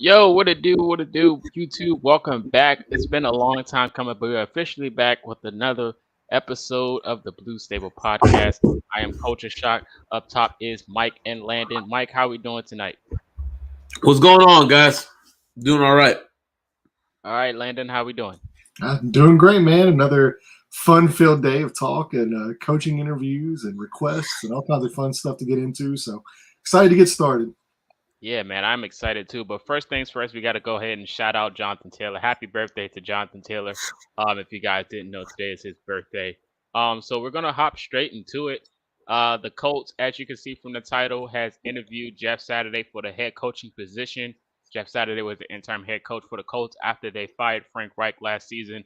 Yo, what it do? What it do? YouTube, welcome back. It's been a long time coming, but we're officially back with another episode of the Blue Stable Podcast. I am Culture Shock. Up top is Mike and Landon. Mike, how we doing tonight? What's going on, guys? Doing all right. All right, Landon, how we doing? I'm doing great, man. Another fun-filled day of talk and coaching interviews and requests and all kinds of fun stuff to get into. So excited to get started. Yeah, man, I'm excited too. But first things first, we got to go ahead and shout out Jonathan Taylor. Happy birthday to Jonathan Taylor. If you guys didn't know, today is his birthday. So we're gonna hop straight into it. The Colts, as you can see from the title, has interviewed Jeff Saturday for the head coaching position. Jeff Saturday was the interim head coach for the Colts after they fired Frank Reich last season.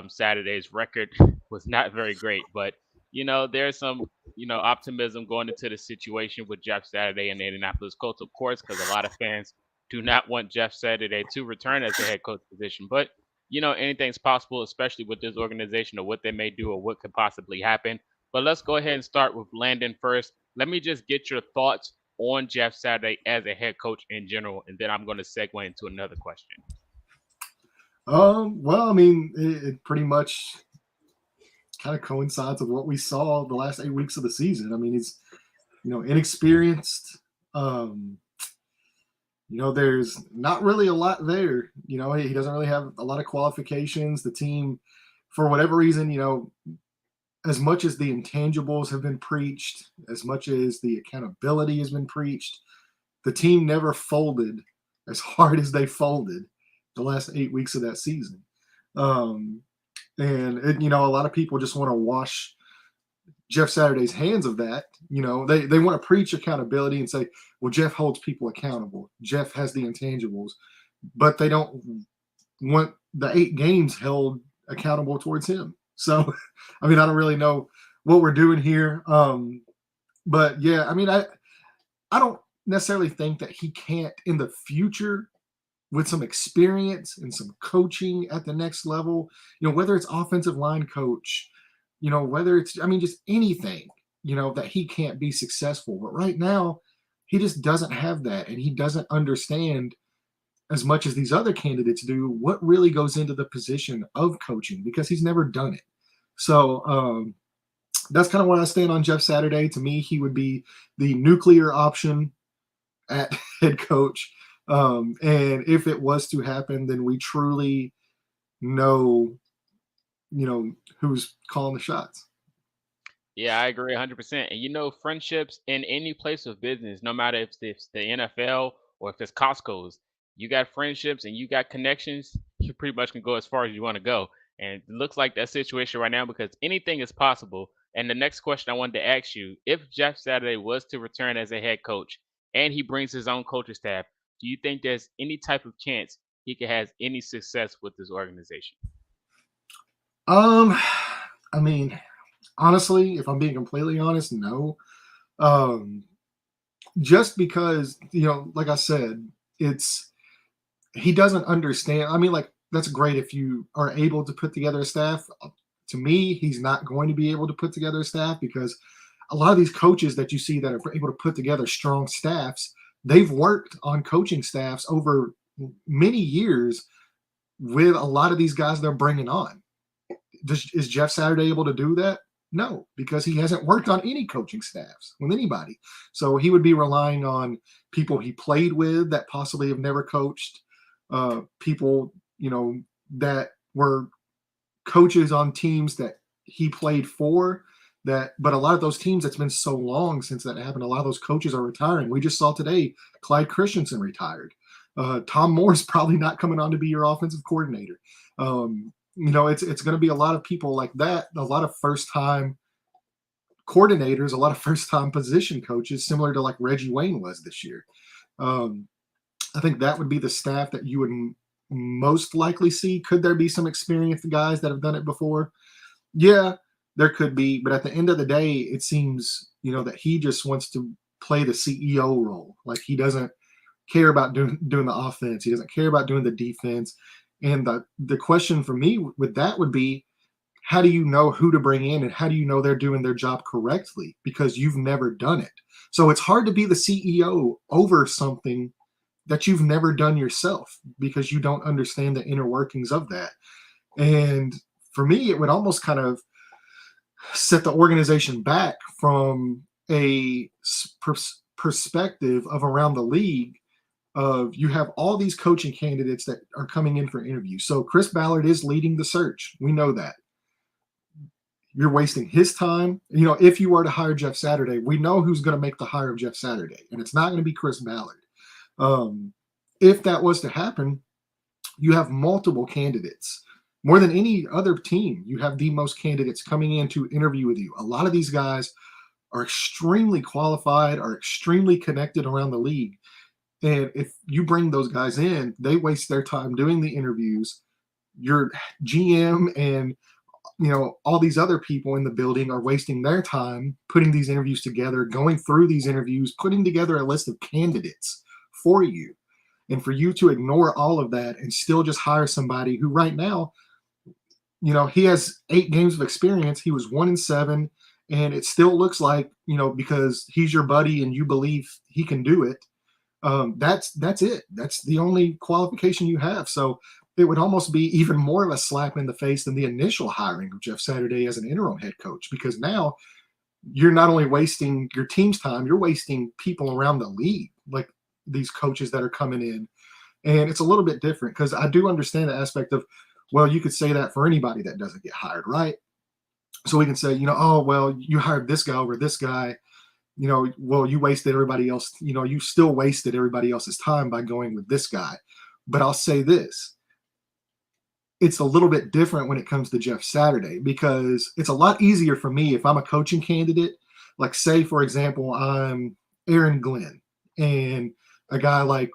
Saturday's record was not very great, but there's some optimism going into the situation with Jeff Saturday and the Indianapolis Colts, of course, because a lot of fans do not want Jeff Saturday to return as the head coach position. But anything's possible, especially with this organization or what they may do or what could possibly happen. But let's go ahead and start with Landon first. Let me just get your thoughts on Jeff Saturday as a head coach in general, and then I'm going to segue into another question. Well, I mean, it pretty much kind of coincides with what we saw the last 8 weeks of the season. I mean, he's inexperienced. There's not really a lot there. He doesn't really have a lot of qualifications. The team, for whatever reason, as much as the intangibles have been preached, as much as the accountability has been preached, the team never folded as hard as they folded the last 8 weeks of that season. And a lot of people just want to wash Jeff Saturday's hands of that. They want to preach accountability and say, well, Jeff holds people accountable. Jeff has the intangibles, but they don't want the 8 games held accountable towards him. So, I mean, I don't really know what we're doing here. But yeah, I mean, I don't necessarily think that he can't in the future, with some experience and some coaching at the next level, whether it's offensive line coach, whether it's, just anything, that he can't be successful. But right now, he just doesn't have that. And he doesn't understand, as much as these other candidates do, what really goes into the position of coaching, because he's never done it. So that's kind of where I stand on Jeff Saturday. To me, he would be the nuclear option at head coach. And if it was to happen, then we truly know, who's calling the shots. Yeah, I agree 100%. And friendships in any place of business, no matter if it's the NFL or if it's Costco's, you got friendships and you got connections, you pretty much can go as far as you want to go. And it looks like that situation right now because anything is possible. And the next question I wanted to ask you, if Jeff Saturday was to return as a head coach and he brings his own coaching staff, do you think there's any type of chance he could have any success with this organization? I mean, honestly, if I'm being completely honest, no. Just because, like I said, he doesn't understand. I mean, like, that's great if you are able to put together a staff. To me, he's not going to be able to put together a staff because a lot of these coaches that you see that are able to put together strong staffs, they've worked on coaching staffs over many years with a lot of these guys they're bringing on. Is Jeff Saturday able to do that? No, because he hasn't worked on any coaching staffs with anybody. So he would be relying on people he played with that possibly have never coached, people, that were coaches on teams that he played for. But a lot of those teams, it's been so long since that happened. A lot of those coaches are retiring. We just saw today, Clyde Christensen retired. Tom Moore's probably not coming on to be your offensive coordinator. It's going to be a lot of people like that, a lot of first-time coordinators, a lot of first-time position coaches, similar to like Reggie Wayne was this year. I think that would be the staff that you would most likely see. Could there be some experienced guys that have done it before? Yeah, there could be. But at the end of the day, it seems, that he just wants to play the CEO role. Like, he doesn't care about doing the offense. He doesn't care about doing the defense. And the question for me with that would be, how do you know who to bring in and how do you know they're doing their job correctly? Because you've never done it. So it's hard to be the CEO over something that you've never done yourself because you don't understand the inner workings of that. And for me, it would almost kind of set the organization back from a perspective of around the league of you have all these coaching candidates that are coming in for interviews. So Chris Ballard is leading the search. We know that. You're wasting his time. You know, if you were to hire Jeff Saturday, we know who's going to make the hire of Jeff Saturday, and it's not going to be Chris Ballard. If that was to happen, you have multiple candidates. More than any other team, you have the most candidates coming in to interview with you. A lot of these guys are extremely qualified, are extremely connected around the league. And if you bring those guys in, they waste their time doing the interviews. Your GM and all these other people in the building are wasting their time putting these interviews together, going through these interviews, putting together a list of candidates for you. And for you to ignore all of that and still just hire somebody who right now, he has 8 games of experience. He was 1-7, and it still looks like, because he's your buddy and you believe he can do it. That's it. That's the only qualification you have. So it would almost be even more of a slap in the face than the initial hiring of Jeff Saturday as an interim head coach, because now you're not only wasting your team's time, you're wasting people around the league, like these coaches that are coming in. And it's a little bit different because I do understand the aspect of, well, you could say that for anybody that doesn't get hired, right? So we can say, oh, well, you hired this guy over this guy. Well, you wasted everybody else. You still wasted everybody else's time by going with this guy. But I'll say this. It's a little bit different when it comes to Jeff Saturday, because it's a lot easier for me if I'm a coaching candidate. Like, say, for example, I'm Aaron Glenn and a guy like,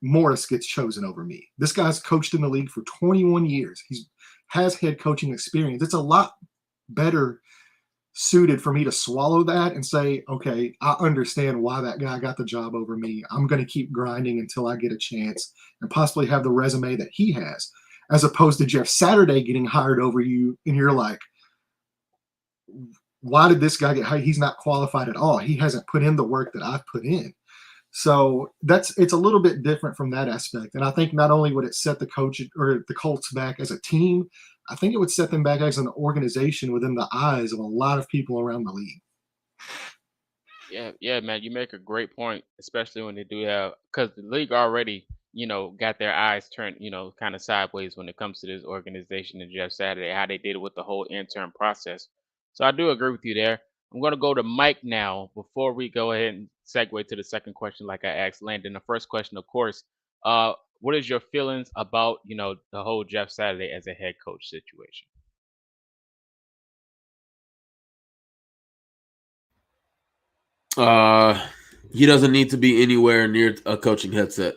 Morris gets chosen over me. This guy's coached in the league for 21 years. He has head coaching experience. It's a lot better suited for me to swallow that and say, okay, I understand why that guy got the job over me. I'm going to keep grinding until I get a chance and possibly have the resume that he has, as opposed to Jeff Saturday getting hired over you. And you're like, why did this guy get hired? He's not qualified at all. He hasn't put in the work that I've put in. So it's a little bit different from that aspect. And I think not only would it set the coach or the Colts back as a team, I think it would set them back as an organization within the eyes of a lot of people around the league. Yeah, man, you make a great point, especially when they do have, because the league already, got their eyes turned, kind of sideways when it comes to this organization and Jeff Saturday, how they did it with the whole intern process. So I do agree with you there. I'm going to go to Mike now before we go ahead and segue to the second question, like I asked Landon. The first question, of course, what is your feelings about, the whole Jeff Saturday as a head coach situation? He doesn't need to be anywhere near a coaching headset.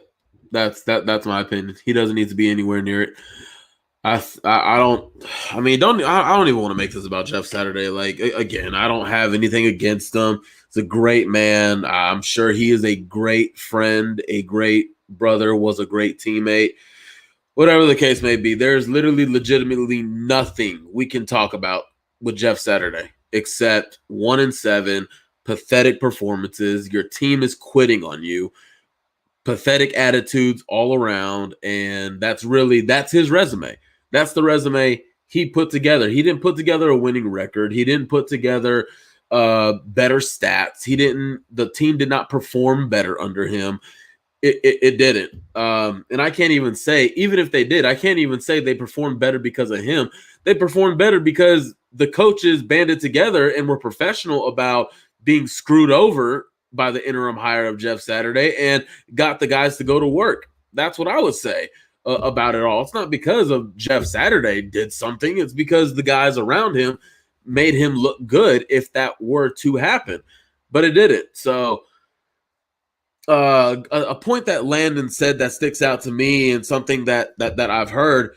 That's my opinion. He doesn't need to be anywhere near it. I don't. I mean, I don't even want to make this about Jeff Saturday. Like, again, I don't have anything against him. He's a great man. I'm sure he is a great friend, a great brother, was a great teammate. Whatever the case may be, there's legitimately nothing we can talk about with Jeff Saturday except 1-7, pathetic performances. Your team is quitting on you. Pathetic attitudes all around, and that's his resume. That's the resume he put together. He didn't put together a winning record. He didn't put together better stats. The team did not perform better under him. It didn't. And I can't even say, even if they did, I can't even say they performed better because of him. They performed better because the coaches banded together and were professional about being screwed over by the interim hire of Jeff Saturday and got the guys to go to work. That's what I would say about it all. It's not because of Jeff Saturday did something. It's because the guys around him made him look good if that were to happen. But it didn't. So a point that Landon said that sticks out to me, and something that I've heard,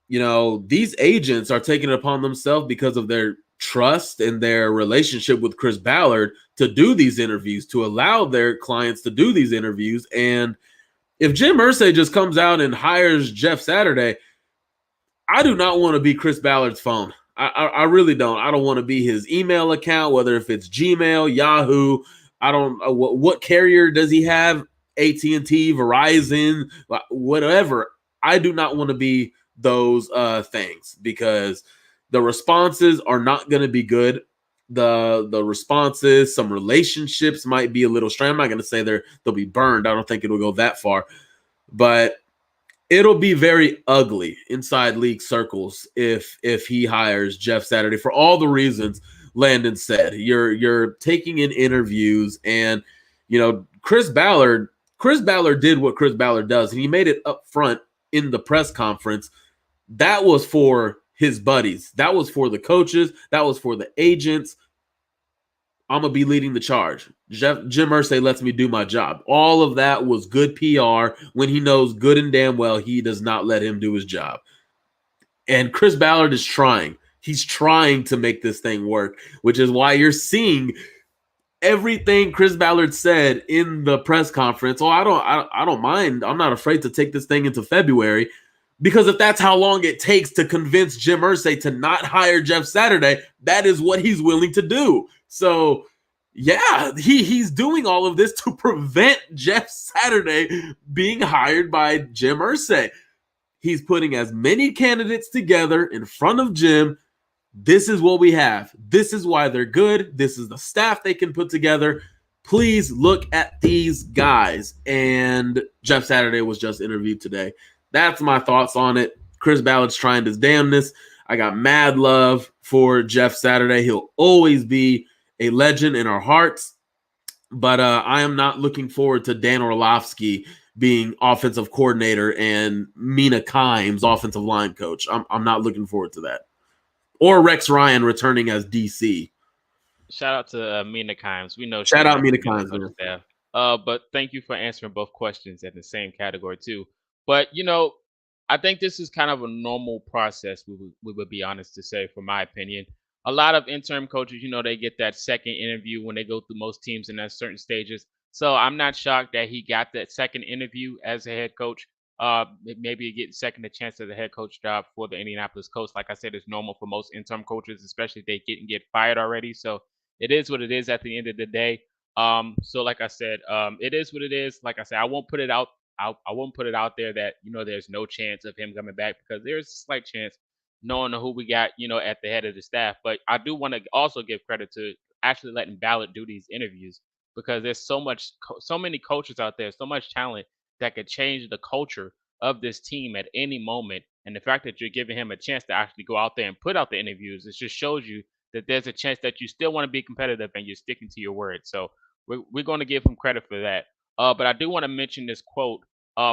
these agents are taking it upon themselves because of their trust and their relationship with Chris Ballard to do these interviews, to allow their clients to do these interviews. And if Jim Irsay just comes out and hires Jeff Saturday, I do not want to be Chris Ballard's phone. I really don't. I don't want to be his email account, whether if it's Gmail, Yahoo. I don't know what carrier does he have. AT&T, Verizon, whatever. I do not want to be those things because the responses are not going to be good. The responses, some relationships might be a little strained. I'm not going to say they'll be burned. I don't think it'll go that far, but it'll be very ugly inside league circles if he hires Jeff Saturday for all the reasons Landon said. You're taking in interviews, and Chris Ballard did what Chris Ballard does, and he made it up front in the press conference. That was for his buddies. That was for the coaches. That was for the agents. I'm going to be leading the charge. Jim Irsay lets me do my job. All of that was good PR when he knows good and damn well he does not let him do his job. And Chris Ballard is trying. He's trying to make this thing work, which is why you're seeing everything Chris Ballard said in the press conference. Oh, I don't mind. I'm not afraid to take this thing into February. Because if that's how long it takes to convince Jim Irsay to not hire Jeff Saturday, that is what he's willing to do. So, yeah, he's doing all of this to prevent Jeff Saturday being hired by Jim Irsay. He's putting as many candidates together in front of Jim. This is what we have. This is why they're good. This is the staff they can put together. Please look at these guys. And Jeff Saturday was just interviewed today. That's my thoughts on it. Chris Ballard's trying his damnness. I got mad love for Jeff Saturday. He'll always be a legend in our hearts. But I am not looking forward to Dan Orlovsky being offensive coordinator and Mina Kimes offensive line coach. I'm not looking forward to that. Or Rex Ryan returning as DC. Shout out to Mina Kimes. We know. Shout out Mina Kimes. But thank you for answering both questions in the same category too. But I think this is kind of a normal process. We would be honest to say, from my opinion. A lot of interim coaches, they get that second interview when they go through most teams in at certain stages. So I'm not shocked that he got that second interview as a head coach. Maybe getting second a chance at the head coach job for the Indianapolis Colts. Like I said, it's normal for most interim coaches, especially if they get fired already. So it is what it is at the end of the day. So like I said, it is what it is. Like I said, I won't put it out. I won't put it out there that there's no chance of him coming back, because there's a slight chance, knowing who we got at the head of the staff. But I do want to also give credit to actually letting Ballard do these interviews, because there's so many coaches out there, so much talent that could change the culture of this team at any moment. And the fact that you're giving him a chance to actually go out there and put out the interviews, it just shows you that there's a chance that you still want to be competitive and you're sticking to your word. So we're going to give him credit for that. But I do want to mention this quote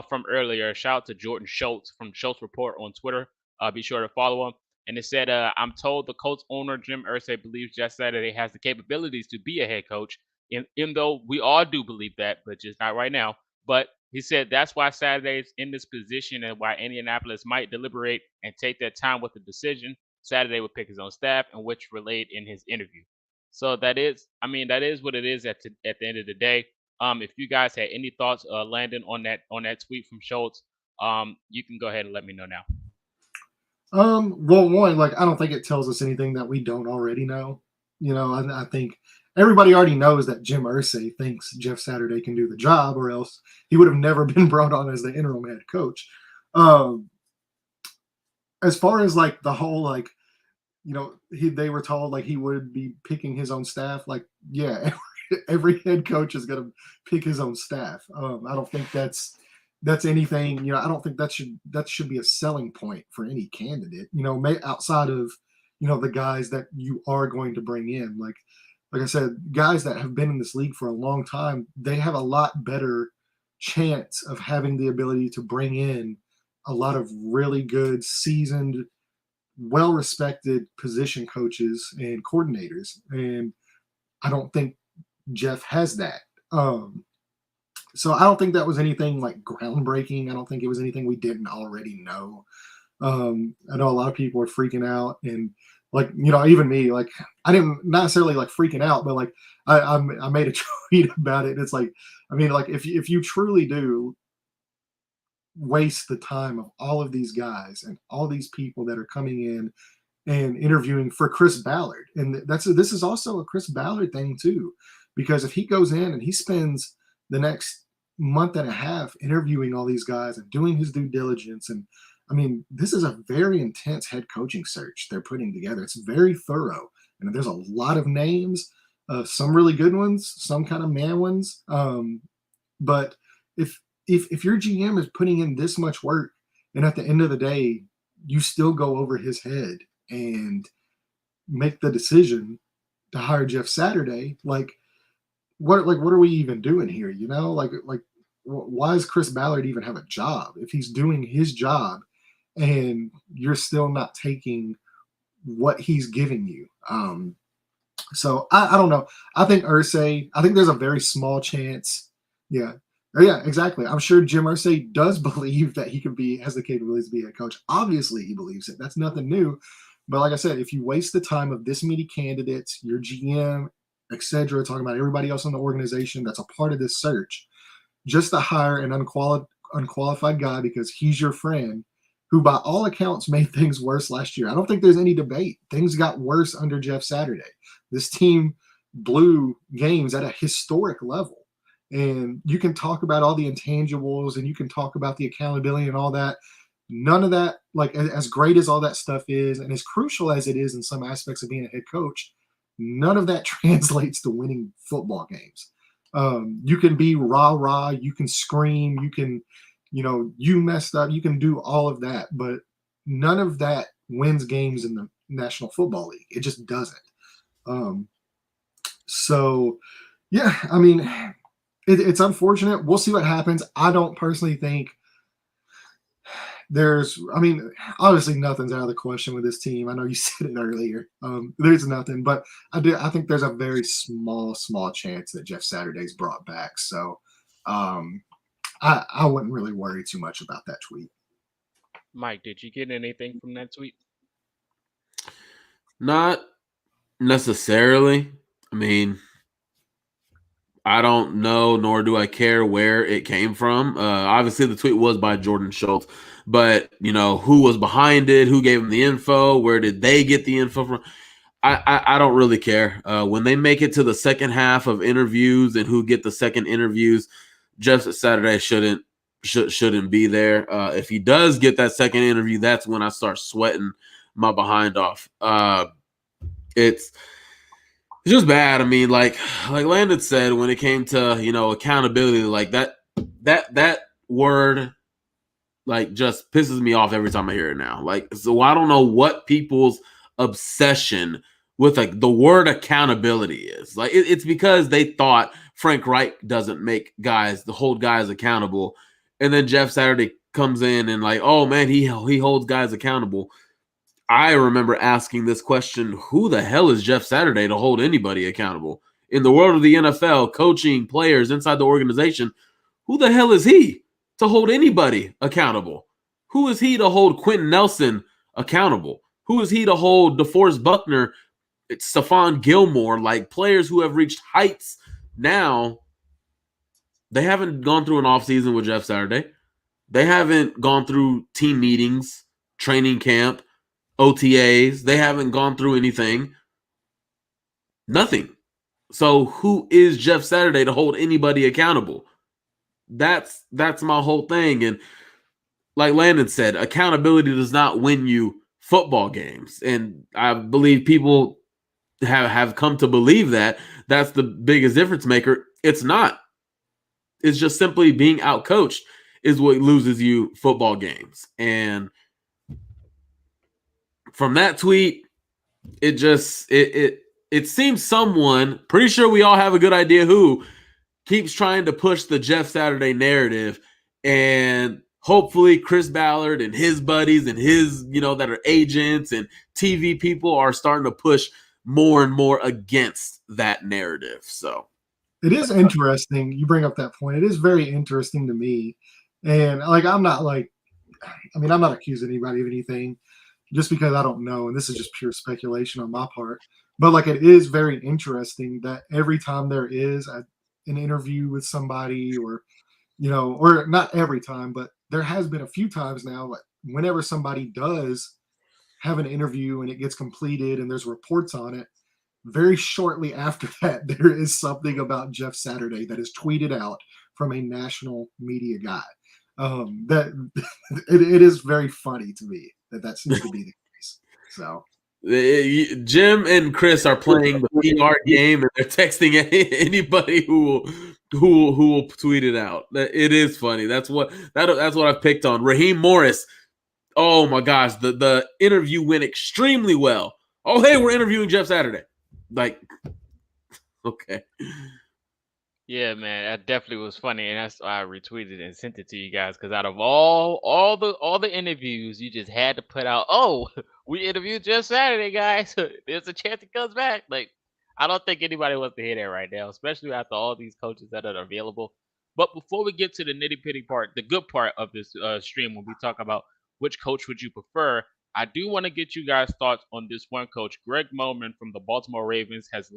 from earlier. Shout out to Jordan Schultz from Schultz Report on Twitter. Be sure to follow him. And it said, I'm told the Colts owner, Jim Irsay, believes Jeff Saturday has the capabilities to be a head coach. Even though we all do believe that, but just not right now. But he said that's why Saturday's in this position, and why Indianapolis might deliberate and take their time with the decision. Saturday would pick his own staff, and which relayed in his interview. So that is what it is at the end of the day. If you guys had any thoughts, Landon, on that tweet from Schultz, you can go ahead and let me know now. Well, one, I don't think it tells us anything that we don't already know. I think everybody already knows that Jim Irsay thinks Jeff Saturday can do the job, or else he would have never been brought on as the interim head coach. As far as the whole they were told he would be picking his own staff. Yeah, every head coach is going to pick his own staff. I don't think that's anything. I don't think that should be a selling point for any candidate. Outside of the guys that you are going to bring in. Like I said, guys that have been in this league for a long time, they have a lot better chance of having the ability to bring in a lot of really good, seasoned, well-respected position coaches and coordinators. And I don't think Jeff has that. So I don't think that was anything groundbreaking. I don't think it was anything we didn't already know. I know a lot of people are freaking out, and even me, I didn't necessarily freaking out, but I made a tweet about it. And it's if you truly do waste the time of all of these guys and all these people that are coming in and interviewing for Chris Ballard, and this is also a Chris Ballard thing too, because if he goes in and he spends the next month and a half interviewing all these guys and doing his due diligence. And I mean, this is a very intense head coaching search they're putting together. It's very thorough, and there's a lot of names, some really good ones, some kind of man ones. But if your GM is putting in this much work, and at the end of the day, you still go over his head and make the decision to hire Jeff Saturday, like what are we even doing here? You know, why does Chris Ballard even have a job if he's doing his job and you're still not taking what he's giving you? So I don't know. I think there's a very small chance. Yeah. Yeah, exactly. I'm sure Jim Irsay does believe that has the capabilities to be a coach. Obviously, he believes it. That's nothing new. But like I said, if you waste the time of this many candidates, your GM, etc., talking about everybody else in the organization that's a part of this search, just to hire an unqualified guy because he's your friend, who by all accounts made things worse last year. I don't think there's any debate. Things got worse under Jeff Saturday. This team blew games at a historic level. And you can talk about all the intangibles and you can talk about the accountability and all that. None of that, like as great as all that stuff is, and as crucial as it is in some aspects of being a head coach, none of that translates to winning football games. You can be rah-rah, you can scream, you can, you messed up, you can do all of that, but none of that wins games in the National Football League. It just doesn't. So, yeah, I mean, it's unfortunate. We'll see what happens. I don't personally think obviously nothing's out of the question with this team. I know you said it earlier. There's nothing, but I think there's a very small chance that Jeff Saturday's brought back. So I wouldn't really worry too much about that tweet. Mike, did you get anything from that tweet? Not necessarily. I mean, I don't know, nor do I care where it came from. Obviously, the tweet was by Jordan Schultz, but who was behind it, who gave him the info, where did they get the info from? I don't really care. When they make it to the second half of interviews and who get the second interviews, Jeff Saturday shouldn't be there. If he does get that second interview, that's when I start sweating my behind off. It's just bad. I mean, like Landon said, when it came to accountability, like that word, like, just pisses me off every time I hear it now. Like, so I don't know what people's obsession with like the word accountability is. Like, it's because they thought Frank Reich doesn't hold guys accountable, and then Jeff Saturday comes in and like, oh man, he holds guys accountable. I remember asking this question: who the hell is Jeff Saturday to hold anybody accountable? In the world of the NFL, coaching players inside the organization, who the hell is he to hold anybody accountable? Who is he to hold Quentin Nelson accountable? Who is he to hold DeForest Buckner, Stephon Gilmore, like players who have reached heights now? They haven't gone through an offseason with Jeff Saturday. They haven't gone through team meetings, training camp, OTAs. They haven't gone through anything. Nothing. So who is Jeff Saturday to hold anybody accountable? That's my whole thing. And like Landon said, accountability does not win you football games. And I believe people have come to believe that. That's the biggest difference maker. It's not. It's just simply being outcoached is what loses you football games. And from that tweet, it seems someone, pretty sure we all have a good idea who, keeps trying to push the Jeff Saturday narrative, and hopefully Chris Ballard and his buddies and his, that are agents and TV people are starting to push more and more against that narrative. So it is interesting. You bring up that point. It is very interesting to me. And like, I'm not accusing anybody of anything just because I don't know. And this is just pure speculation on my part. But like, it is very interesting that every time there is an interview with somebody, or not every time, but there has been a few times now, like whenever somebody does have an interview and it gets completed and there's reports on it, very shortly after that, there is something about Jeff Saturday that is tweeted out from a national media guy. That it is very funny to me that seems to be the case. So Jim and Chris are playing the PR game, and they're texting anybody who will tweet it out. It is funny. That's what I've picked on. Raheem Morris. Oh my gosh, the interview went extremely well. Oh hey, we're interviewing Jeff Saturday. Like, okay. Yeah, man, that definitely was funny, and that's why I retweeted and sent it to you guys. Because out of all the interviews, you just had to put out, oh, we interviewed just Saturday, guys. There's a chance he comes back. Like, I don't think anybody wants to hear that right now, especially after all these coaches that are available. But before we get to the nitty pitty part, the good part of this stream, when we talk about which coach would you prefer, I do want to get you guys' thoughts on this one coach, Greg Moman from the Baltimore Ravens, has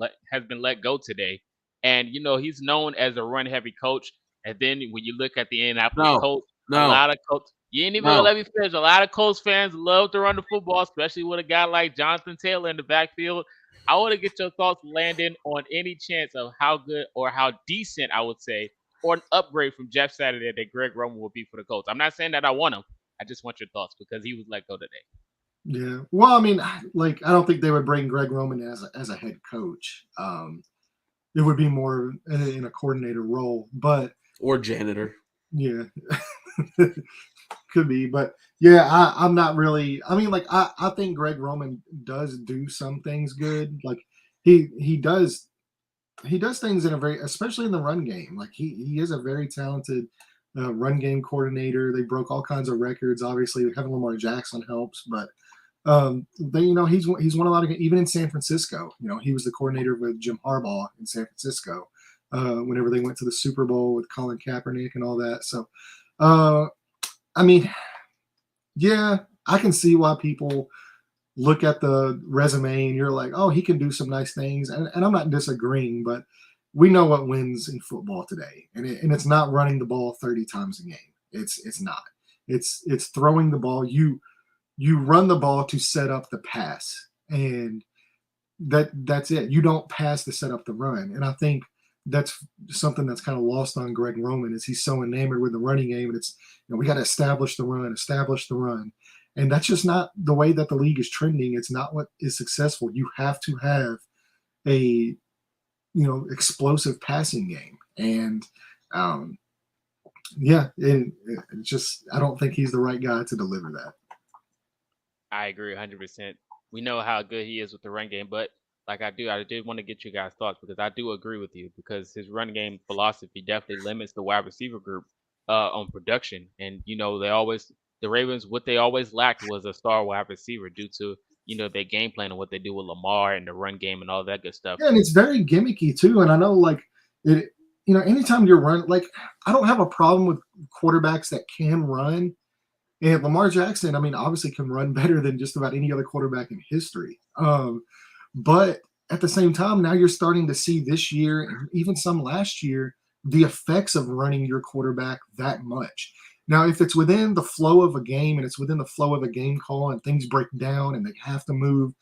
been let go today. And he's known as a run heavy coach. And then when you look at the Indianapolis No, Colts, a no, lot of Colts, you ain't even gonna no. let me finish. A lot of Colts fans love to run the football, especially with a guy like Jonathan Taylor in the backfield. I want to get your thoughts, Landon, on any chance of how good or how decent, I would say, or an upgrade from Jeff Saturday that Greg Roman will be for the Colts. I'm not saying that I want him. I just want your thoughts because he was let go today. yeah, well, I mean, like I don't think they would bring Greg Roman as a head coach. It would be more in a coordinator role, but Or janitor. yeah, could be. But yeah, I'm not really. I mean, like I think Greg Roman does do some things good. Like he does things in a very, especially in the run game. Like he is a very talented run game coordinator. They broke all kinds of records. Obviously, having Lamar Jackson helps, but he's won a lot of, even in San Francisco. He was the coordinator with Jim Harbaugh in San Francisco whenever they went to the Super Bowl with Colin Kaepernick and all that. So, I mean, yeah, I can see why people look at the resume and you're like, oh, he can do some nice things, and I'm not disagreeing, but we know what wins in football today, and it's not running the ball 30 times a game. It's not. It's throwing the ball. You run the ball to set up the pass, and that's it. You don't pass to set up the run. And I think that's something that's kind of lost on Greg Roman, is he's so enamored with the running game, and it's, we got to establish the run. And that's just not the way that the league is trending. It's not what is successful. You have to have a explosive passing game. And yeah, and it's just, I don't think he's the right guy to deliver that. I agree 100%. We know how good he is with the run game, but like I did want to get you guys' thoughts because I do agree with you because his run game philosophy definitely limits the wide receiver group on production. And the Ravens, what they always lacked was a star wide receiver due to their game plan and what they do with Lamar and the run game and all that good stuff. Yeah, and it's very gimmicky too. And I know, like, it, anytime you're running, like, I don't have a problem with quarterbacks that can run. And Lamar Jackson, I mean, obviously can run better than just about any other quarterback in history. But at the same time, now you're starting to see this year and even some last year the effects of running your quarterback that much. Now, if it's within the flow of a game and it's within the flow of a game call and things break down and they have to move,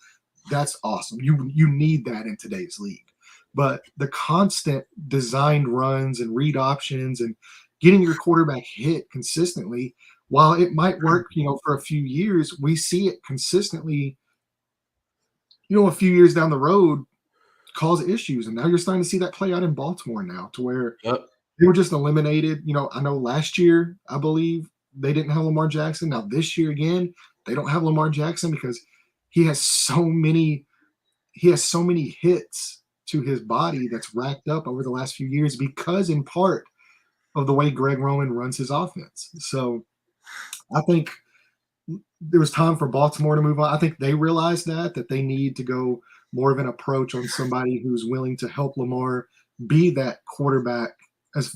that's awesome. You need that in today's league. But the constant designed runs and read options and getting your quarterback hit consistently, while it might work, for a few years, we see it consistently, a few years down the road cause issues. And now you're starting to see that play out in Baltimore now, to where they were just eliminated. I know last year, I believe, they didn't have Lamar Jackson. Now this year again, they don't have Lamar Jackson because he has so many hits to his body that's racked up over the last few years because in part of the way Greg Roman runs his offense. So I think there was time for Baltimore to move on. I think they realized that they need to go more of an approach on somebody who's willing to help Lamar be that quarterback, as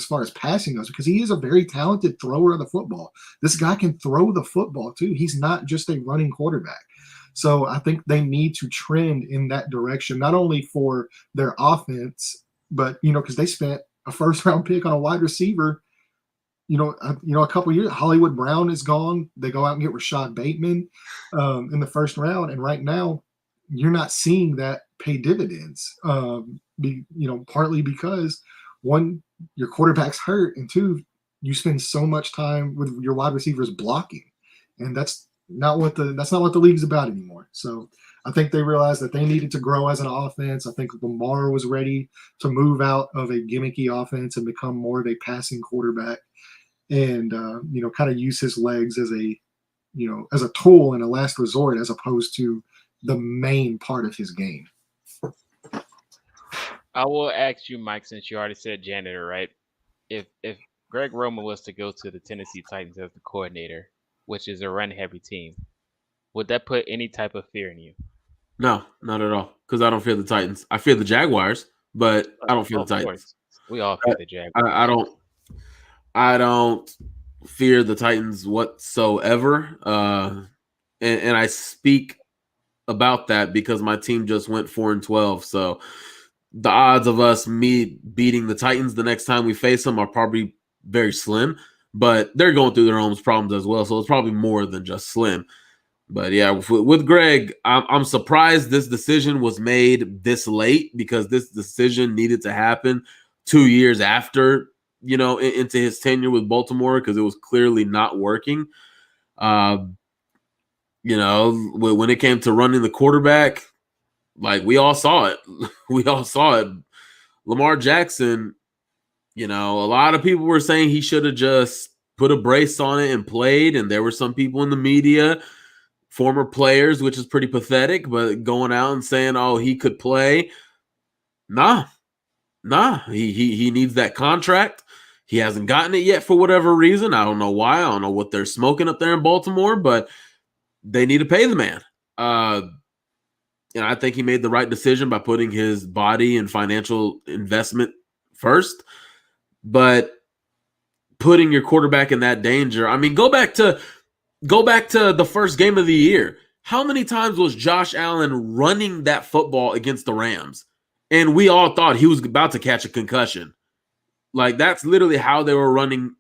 far as passing goes, because he is a very talented thrower of the football. This guy can throw the football too. He's not just a running quarterback. So I think they need to trend in that direction, not only for their offense, but because they spent a first round pick on a wide receiver. A couple years, Hollywood Brown is gone. They go out and get Rashad Bateman in the first round, and right now, you're not seeing that pay dividends. Partly because one, your quarterback's hurt, and two, you spend so much time with your wide receivers blocking, and that's not what the league's about anymore. So I think they realized that they needed to grow as an offense. I think Lamar was ready to move out of a gimmicky offense and become more of a passing quarterback, and kind of use his legs as a tool and a last resort, as opposed to the main part of his game. I will ask you, Mike, since you already said janitor, right? If Greg Roman was to go to the Tennessee Titans as the coordinator, which is a run-heavy team, would that put any type of fear in you? No, not at all. Because I don't fear the Titans. I fear the Jaguars, but I don't fear Of the Titans. course, we all fear the Jaguars. I don't fear the Titans whatsoever. And I speak about that because my team just went 4-12. So the odds of me beating the Titans the next time we face them are probably very slim. But they're going through their own problems as well, so it's probably more than just slim. But yeah, with Greg, I'm surprised this decision was made this late, because this decision needed to happen 2 years after, into his tenure with Baltimore, because it was clearly not working. When it came to running the quarterback, like we all saw it. We all saw it. Lamar Jackson, a lot of people were saying he should have just put a brace on it and played. And there were some people in the media, former players, which is pretty pathetic, but going out and saying, oh, he could play. Nah. He needs that contract. He hasn't gotten it yet for whatever reason. I don't know why. I don't know what they're smoking up there in Baltimore, but they need to pay the man. And I think he made the right decision by putting his body and financial investment first. But putting your quarterback in that danger, I mean, go back to the first game of the year. How many times was Josh Allen running that football against the Rams? And we all thought he was about to catch a concussion. Like, that's literally how they were moving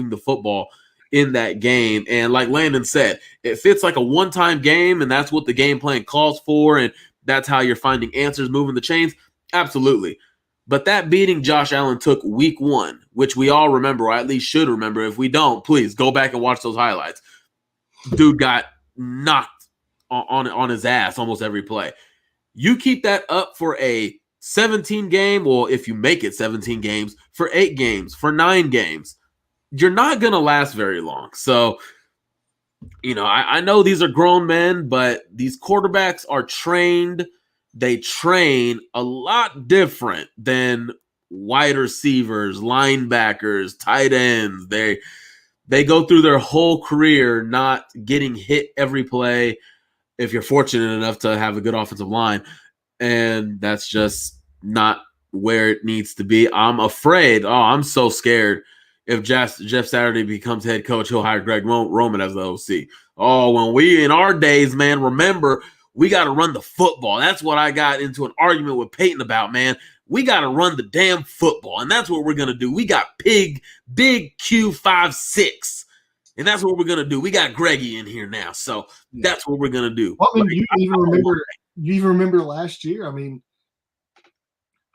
the football in that game. And like Landon said, it fits like a one-time game, and that's what the game plan calls for, and that's how you're finding answers, moving the chains. Absolutely. But that beating Josh Allen took week 1, which we all remember, or at least should remember. If we don't, please go back and watch those highlights. Dude got knocked on his ass almost every play. You keep that up for a 17 game, well, if you make it 17 games, for 8 games, for 9 games, you're not going to last very long. So, I know these are grown men, but these quarterbacks are trained. They train a lot different than wide receivers, linebackers, tight ends. They go through their whole career not getting hit every play, if you're fortunate enough to have a good offensive line. And that's just not where it needs to be. I'm afraid. Oh, I'm so scared. If Jeff Saturday becomes head coach, he'll hire Greg Roman as the OC. Oh, when we in our days, man, remember, we got to run the football. That's what I got into an argument with Peyton about, man. We got to run the damn football, and that's what we're going to do. We got big Q56, and that's what we're going to do. We got Greggy in here now, so that's what we're going to do. Well, I mean, you even remember last year, I mean,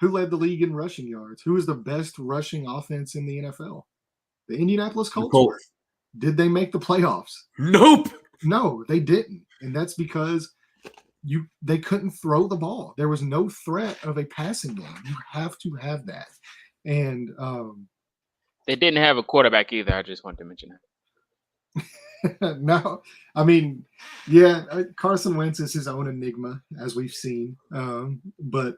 who led the league in rushing yards? Who was the best rushing offense in the NFL? The Indianapolis Colts. Did they make the playoffs? Nope. No, they didn't. And that's because they couldn't throw the ball. There was no threat of a passing game. You have to have that. And they didn't have a quarterback either. I just wanted to mention that. No, I mean, yeah, Carson Wentz is his own enigma, as we've seen. But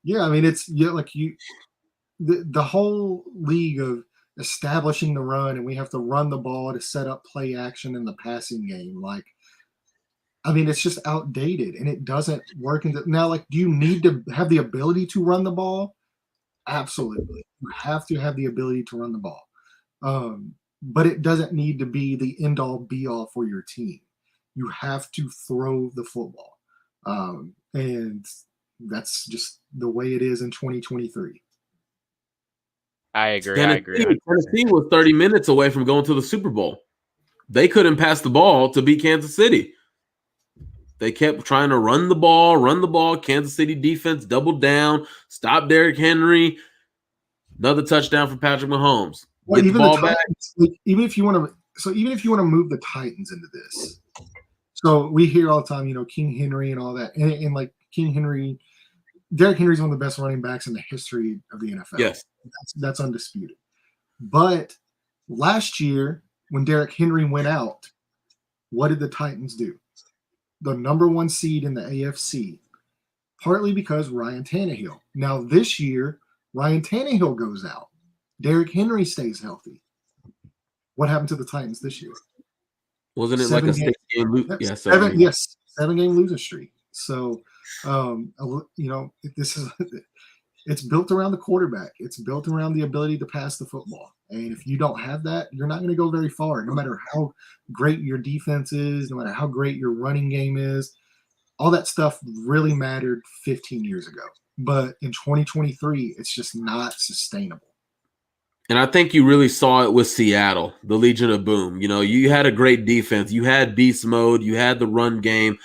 yeah, I mean, it's the whole league of establishing the run, and we have to run the ball to set up play action in the passing game. Like, I mean, it's just outdated, and it doesn't work. Now, like, do you need to have the ability to run the ball? Absolutely. You have to have the ability to run the ball. But it doesn't need to be the end-all, be-all for your team. You have to throw the football. And that's just the way it is in 2023. I agree. Tennessee was 30 minutes away from going to the Super Bowl. They couldn't pass the ball to beat Kansas City. They kept trying to run the ball. Kansas City defense doubled down, stopped Derrick Henry. Another touchdown for Patrick Mahomes. Well, Get the even the ball back. Titans, like, even if you want to move the Titans into this, so we hear all the time, King Henry and all that, and like King Henry, Derrick Henry's one of the best running backs in the history of the NFL. Yes. That's undisputed. But last year, when Derrick Henry went out, what did the Titans do? The number 1 seed in the AFC, partly because Ryan Tannehill. Now this year, Ryan Tannehill goes out. Derrick Henry stays healthy. What happened to the Titans this year? Wasn't it like a 6-game lose? Yeah, Yeah, 7-game losing streak. So, this is it's built around the quarterback. It's built around the ability to pass the football. And if you don't have that, you're not going to go very far, no matter how great your defense is, no matter how great your running game is. All that stuff really mattered 15 years ago. But in 2023, it's just not sustainable. And I think you really saw it with Seattle, the Legion of Boom. You had a great defense. You had beast mode. You had the run game.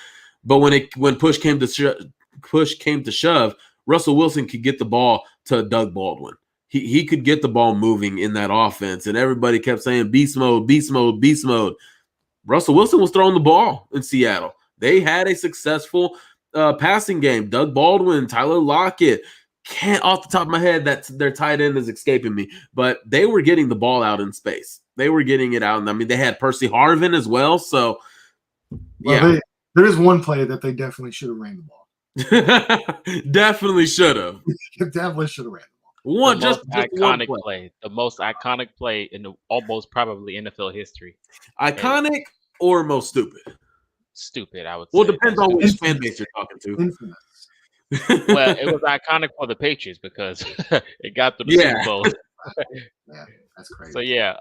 But when push came to shove, Russell Wilson could get the ball to Doug Baldwin. He could get the ball moving in that offense, and everybody kept saying beast mode, beast mode, beast mode. Russell Wilson was throwing the ball in Seattle. They had a successful passing game. Doug Baldwin, Tyler Lockett. Can't off the top of my head that their tight end is escaping me, but they were getting the ball out in space. They were getting it out. And I mean, they had Percy Harvin as well. So, yeah. There is one play that they definitely should have ran the ball. Definitely should have. Definitely should have ran the ball. One the just most one iconic play. The most iconic play in almost probably NFL history. Iconic or most stupid? Stupid, I would say. Well, it depends on which fan base you're talking to. Infamous. Well, it was iconic for the Patriots because it got to the Super Bowl. Yeah, that's crazy. So yeah,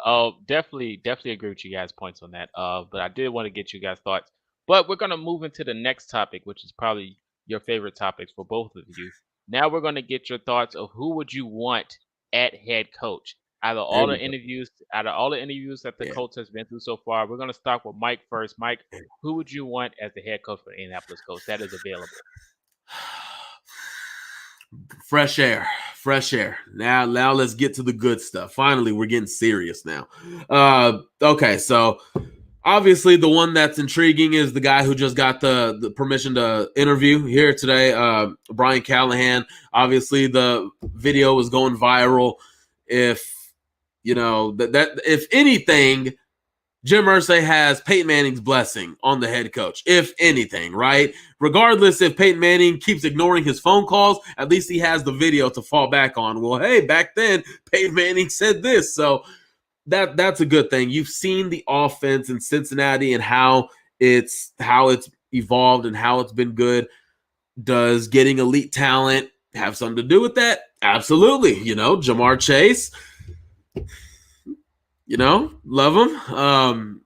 definitely agree with you guys' points on that. But I did want to get you guys' thoughts. But we're gonna move into the next topic, which is probably your favorite topics for both of you. Now we're gonna get your thoughts of who would you want at head coach. Out of all the interviews that the Colts has been through so far, we're gonna start with Mike first. Mike, who would you want as the head coach for the Indianapolis Colts that is available? Fresh air. Now let's get to the good stuff. Finally, we're getting serious now. Okay, so obviously the one that's intriguing is the guy who just got the permission to interview here today, Brian Callahan. Obviously, the video was going viral. If that if anything, Jim Irsay has Peyton Manning's blessing on the head coach, if anything, right? Regardless if Peyton Manning keeps ignoring his phone calls, at least he has the video to fall back on. Well, hey, back then, Peyton Manning said this. So that's a good thing. You've seen the offense in Cincinnati and how it's evolved and how it's been good. Does getting elite talent have something to do with that? Absolutely. Jamar Chase. Love him.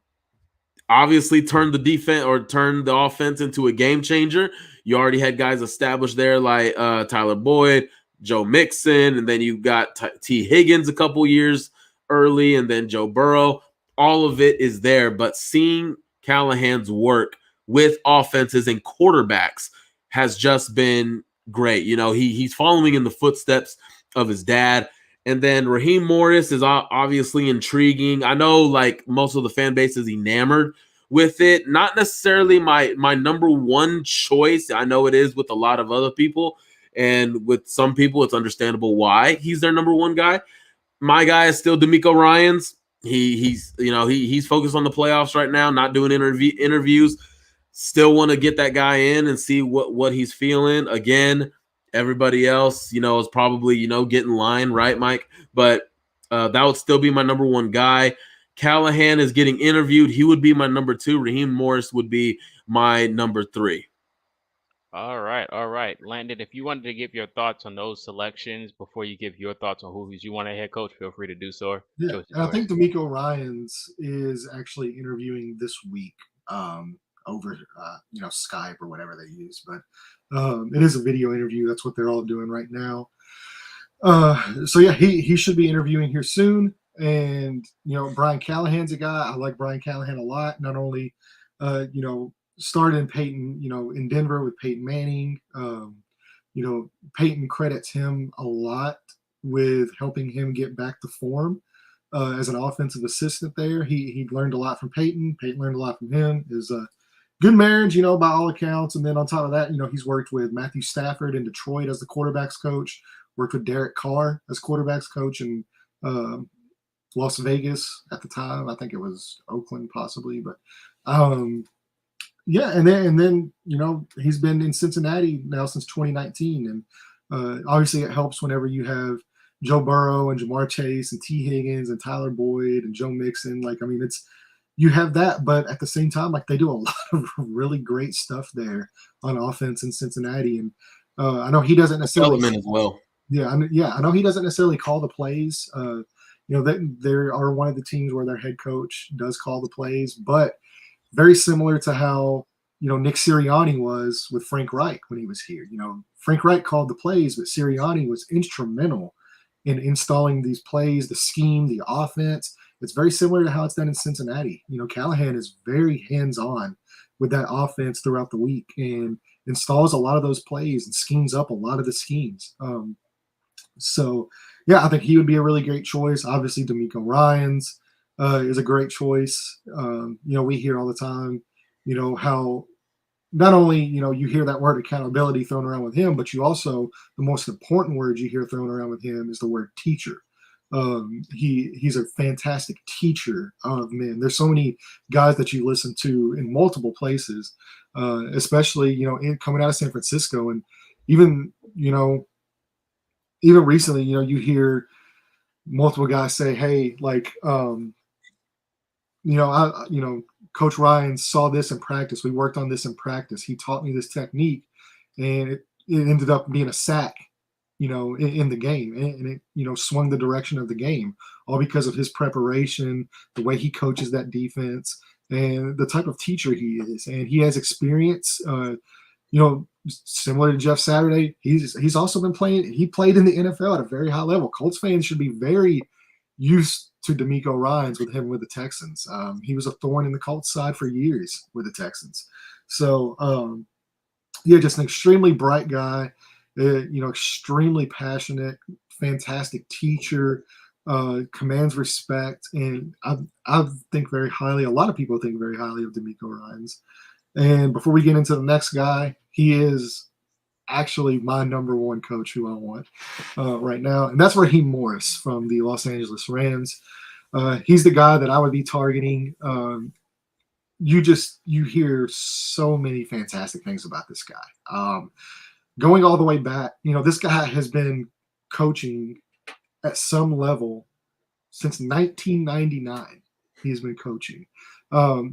Obviously turned the offense into a game changer. You already had guys established there like Tyler Boyd, Joe Mixon, and then you got T. Higgins a couple years early, and then Joe Burrow. All of it is there, but seeing Callahan's work with offenses and quarterbacks has just been great. He's following in the footsteps of his dad. And then Raheem Morris is obviously intriguing. I know like most of the fan base is enamored with it. Not necessarily my number one choice. I know it is with a lot of other people. And with some people, it's understandable why he's their number one guy. My guy is still D'Amico Ryans. He's focused on the playoffs right now, not doing interviews. Still want to get that guy in and see what he's feeling. Again, everybody else, is probably, get in line, right, Mike? But that would still be my number one guy. Callahan is getting interviewed. He would be my number two. Raheem Morris would be my number three. All right. Landon, if you wanted to give your thoughts on those selections before you give your thoughts on who you want a head coach, feel free to do so. Yeah, and I think D'Amico Ryans is actually interviewing this week over Skype or whatever they use, but it is a video interview. That's what they're all doing right now. So yeah, he should be interviewing here soon. And Brian Callahan's a guy. I like Brian Callahan a lot. Not only started in Peyton, in Denver with Peyton Manning. Peyton credits him a lot with helping him get back to form as an offensive assistant there. He learned a lot from Peyton. Peyton learned a lot from him. Is a good marriage, by all accounts. And then on top of that, he's worked with Matthew Stafford in Detroit as the quarterback's coach, worked with Derek Carr as quarterback's coach in Las Vegas at the time. I think it was Oakland possibly, but yeah, and then he's been in Cincinnati now since 2019, and obviously it helps whenever you have Joe Burrow and Jamar Chase and T. Higgins and Tyler Boyd and Joe Mixon. You have that, but at the same time, they do a lot of really great stuff there on offense in Cincinnati, and I know he doesn't necessarily development as well. Yeah, I know he doesn't necessarily call the plays. They are one of the teams where their head coach does call the plays, but very similar to how Nick Sirianni was with Frank Reich when he was here. Frank Reich called the plays, but Sirianni was instrumental in installing these plays, the scheme, the offense. It's very similar to how it's done in Cincinnati. Callahan is very hands-on with that offense throughout the week and installs a lot of those plays and schemes up a lot of the schemes. So, yeah, I think he would be a really great choice. Obviously, D'Amico Ryans is a great choice. We hear all the time, how not only, you hear that word accountability thrown around with him, but you also, the most important word you hear thrown around with him is the word teacher. He's a fantastic teacher of men. There's so many guys that you listen to in multiple places, especially, coming out of San Francisco. And even recently, you hear multiple guys say, hey, Coach Ryan saw this in practice. We worked on this in practice. He taught me this technique, and it ended up being a sack, in the game, and it, swung the direction of the game, all because of his preparation, the way he coaches that defense, and the type of teacher he is. And he has experience, similar to Jeff Saturday. He's also been playing. He played in the NFL at a very high level. Colts fans should be very used to D'Amico Ryans with him with the Texans. He was a thorn in the Colts side for years with the Texans. So, just an extremely bright guy, extremely passionate, fantastic teacher, commands respect. And I think very highly, a lot of people think very highly of D'Amico Ryans. And before we get into the next guy, he is actually my number one coach who I want right now. And that's Raheem Morris from the Los Angeles Rams. He's the guy that I would be targeting. You hear so many fantastic things about this guy. Going all the way back, this guy has been coaching at some level since 1999. He's been coaching.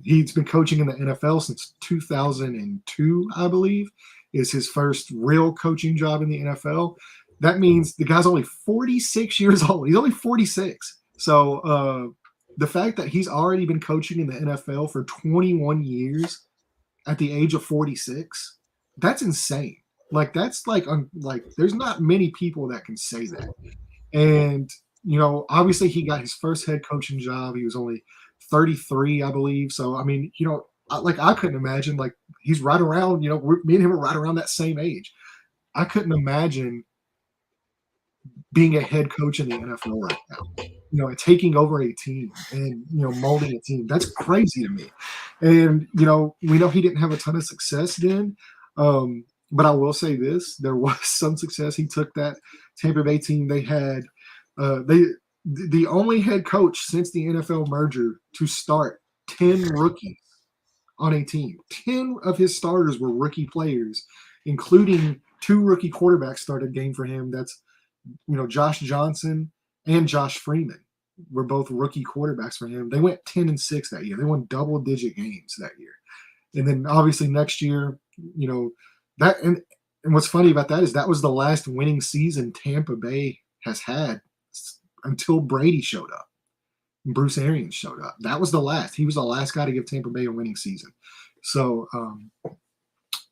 He's been coaching in the NFL since 2002, I believe, is his first real coaching job in the NFL. That means the guy's only 46 years old. He's only 46. So the fact that he's already been coaching in the NFL for 21 years at the age of 46, that's insane. That's there's not many people that can say that. And, obviously he got his first head coaching job. He was only 33, I believe. So, I mean, I couldn't imagine, he's right around, me and him are right around that same age. I couldn't imagine being a head coach in the NFL right now, taking over a team and, molding a team. That's crazy to me. And, we know he didn't have a ton of success then. But I will say this, there was some success. He took that Tampa Bay team. They had the only head coach since the NFL merger to start 10 rookies on a team. 10 of his starters were rookie players, including 2 rookie quarterbacks started game for him. That's, Josh Johnson and Josh Freeman were both rookie quarterbacks for him. They went 10-6 that year. They won double-digit games that year. And then obviously next year, that and what's funny about that is that was the last winning season Tampa Bay has had until Brady showed up. Bruce Arians showed up. That was the last. He was the last guy to give Tampa Bay a winning season. So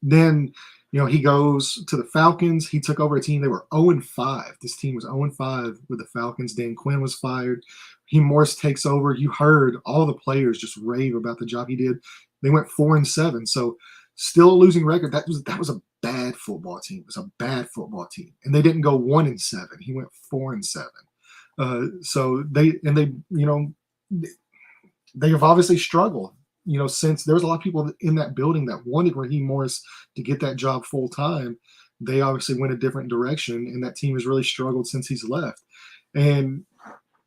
then, he goes to the Falcons. He took over a team. They were 0-5. This team was 0-5 with the Falcons. Dan Quinn was fired. Raheem Morris takes over. You heard all the players just rave about the job he did. They went 4-7. So still a losing record. That was a bad football team. It was a bad football team. And they didn't go 1-7. He went 4-7. So they have obviously struggled, since there was a lot of people in that building that wanted Raheem Morris to get that job full time. They obviously went a different direction, and that team has really struggled since he's left. And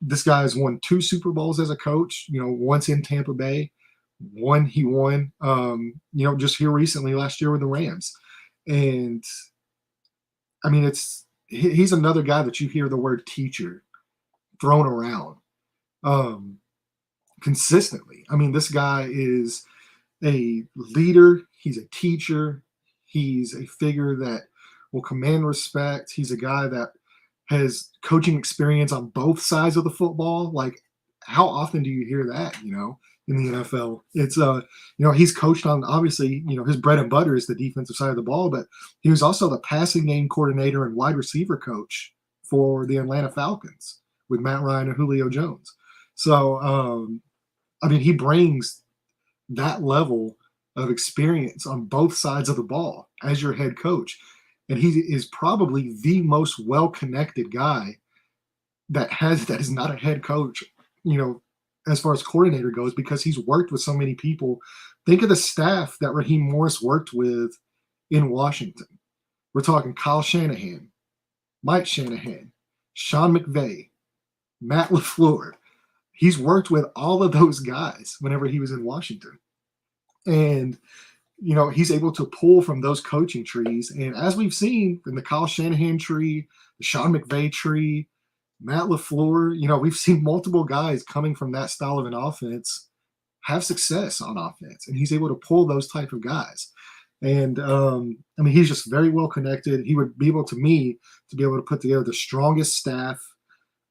this guy has won 2 Super Bowls as a coach, once in Tampa Bay, one he won, just here recently last year with the Rams. And I mean, he's another guy that you hear the word teacher thrown around consistently. I mean, this guy is a leader. He's a teacher. He's a figure that will command respect. He's a guy that has coaching experience on both sides of the football. Like, how often do you hear that, in the NFL? It's, he's coached on, obviously, his bread and butter is the defensive side of the ball, but he was also the passing game coordinator and wide receiver coach for the Atlanta Falcons with Matt Ryan and Julio Jones. So, I mean, he brings that level of experience on both sides of the ball as your head coach. And he is probably the most well-connected guy that is not a head coach, as far as coordinator goes, because he's worked with so many people. Think of the staff that Raheem Morris worked with in Washington. We're talking Kyle Shanahan, Mike Shanahan, Sean McVay, Matt LaFleur. He's worked with all of those guys whenever he was in Washington. And, he's able to pull from those coaching trees. And as we've seen in the Kyle Shanahan tree, the Sean McVay tree, Matt LaFleur, we've seen multiple guys coming from that style of an offense have success on offense. And he's able to pull those type of guys. And, I mean, he's just very well connected. He would be able to be able to put together the strongest staff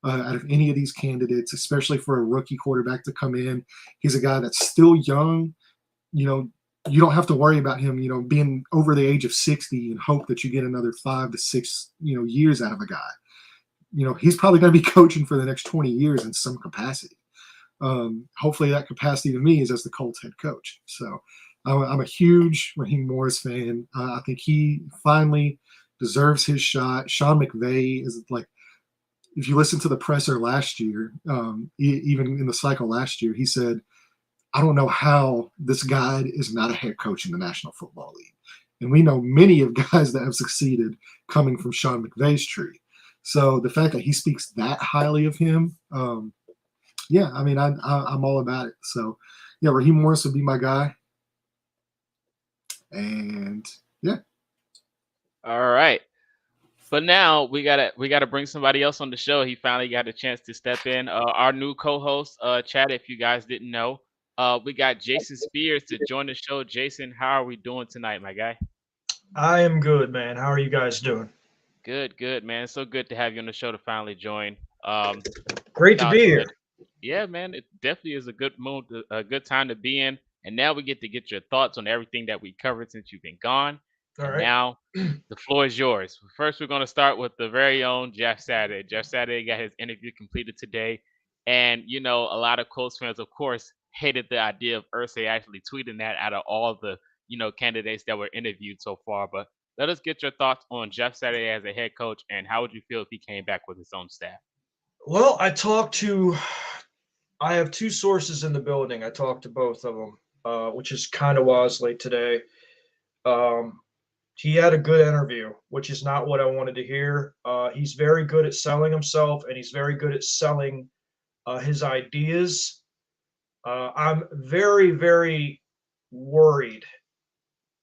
out of any of these candidates, especially for a rookie quarterback to come in. He's a guy that's still young. You don't have to worry about him, being over the age of 60 and hope that you get another 5 to 6, years out of a guy. He's probably going to be coaching for the next 20 years in some capacity. Hopefully that capacity to me is as the Colts head coach. So I'm a huge Raheem Morris fan. I think he finally deserves his shot. Sean McVay is like, if you listen to the presser last year, even in the cycle last year, he said, I don't know how this guy is not a head coach in the National Football League. And we know many of guys that have succeeded coming from Sean McVay's tree. So the fact that he speaks that highly of him, yeah, I mean, I'm all about it. So, yeah, Raheem Morris would be my guy. And, yeah. All right. But now we gotta bring somebody else on the show. He finally got a chance to step in. Our new co-host, Chad, if you guys didn't know. We got Jason Spears to join the show. Jason, how are we doing tonight, my guy? I am good, man. How are you guys doing? Good, man. So good to have you on the show to finally join. Great to be here. Yeah, man, it definitely is a good mood, a good time to be in. And now we get to get your thoughts on everything that we covered since you've been gone. All And right. now the floor is yours. First, we're going to start with the very own Jeff Saturday. Jeff Saturday got his interview completed today. And, a lot of Colts fans, of course, hated the idea of Irsay actually tweeting that out of all the, candidates that were interviewed so far. But let us get your thoughts on Jeff Saturday as a head coach, and how would you feel if he came back with his own staff? Well, I have 2 sources in the building. I talked to both of them, which is kind of why I was late today. He had a good interview, which is not what I wanted to hear. He's very good at selling himself, and he's very good at selling his ideas. I'm very, very worried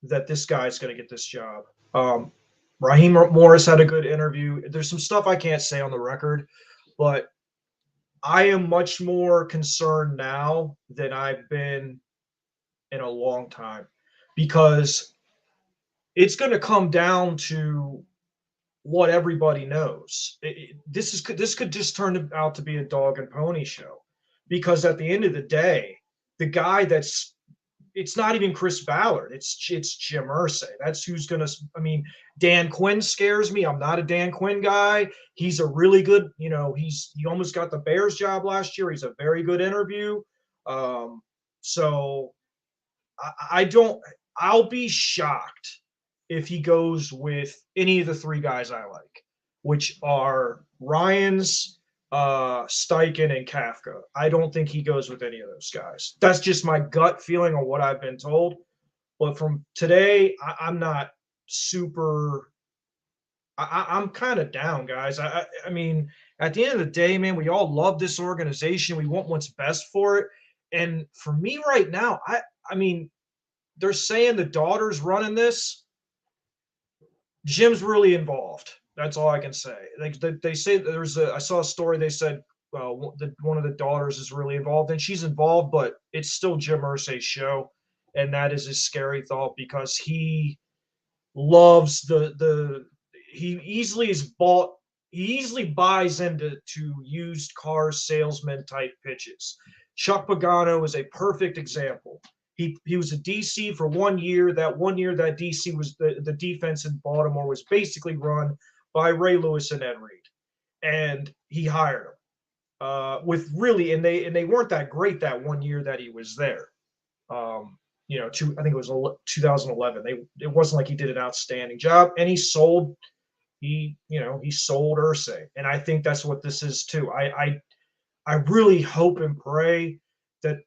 that this guy's going to get this job. Raheem Morris had a good interview. There's some stuff I can't say on the record, but I am much more concerned now than I've been in a long time, because it's going to come down to what everybody knows. This could just turn out to be a dog and pony show, because at the end of the day, the guy it's not even Chris Ballard. It's Jim Irsay. That's who's going to. I mean, Dan Quinn scares me. I'm not a Dan Quinn guy. He's a really good. He almost got the Bears job last year. He's a very good interview. So I don't. I'll be shocked if he goes with any of the three guys I like, which are Ryans, Steichen, and Kafka. I don't think he goes with any of those guys. That's just my gut feeling on what I've been told. But from today, I'm not super. I'm kind of down, guys. I mean, at the end of the day, man, we all love this organization. We want what's best for it. And for me right now, I mean, they're saying the daughter's running this. Jim's really involved. That's all I can say. They say there's a. I saw a story. They said one of the daughters is really involved, and she's involved, but it's still Jim Irsay's show, and that is a scary thought because he loves the. He easily is bought. He easily buys into used car salesman type pitches. Chuck Pagano is a perfect example. He was a DC for 1 year. That 1 year that DC was the defense in Baltimore was basically run by Ray Lewis and Ed Reed, and he hired him with really and they weren't that great that 1 year that he was there. I think it was 2011. It wasn't like he did an outstanding job, and he sold Irsay, and I think that's what this is too. I really hope and pray that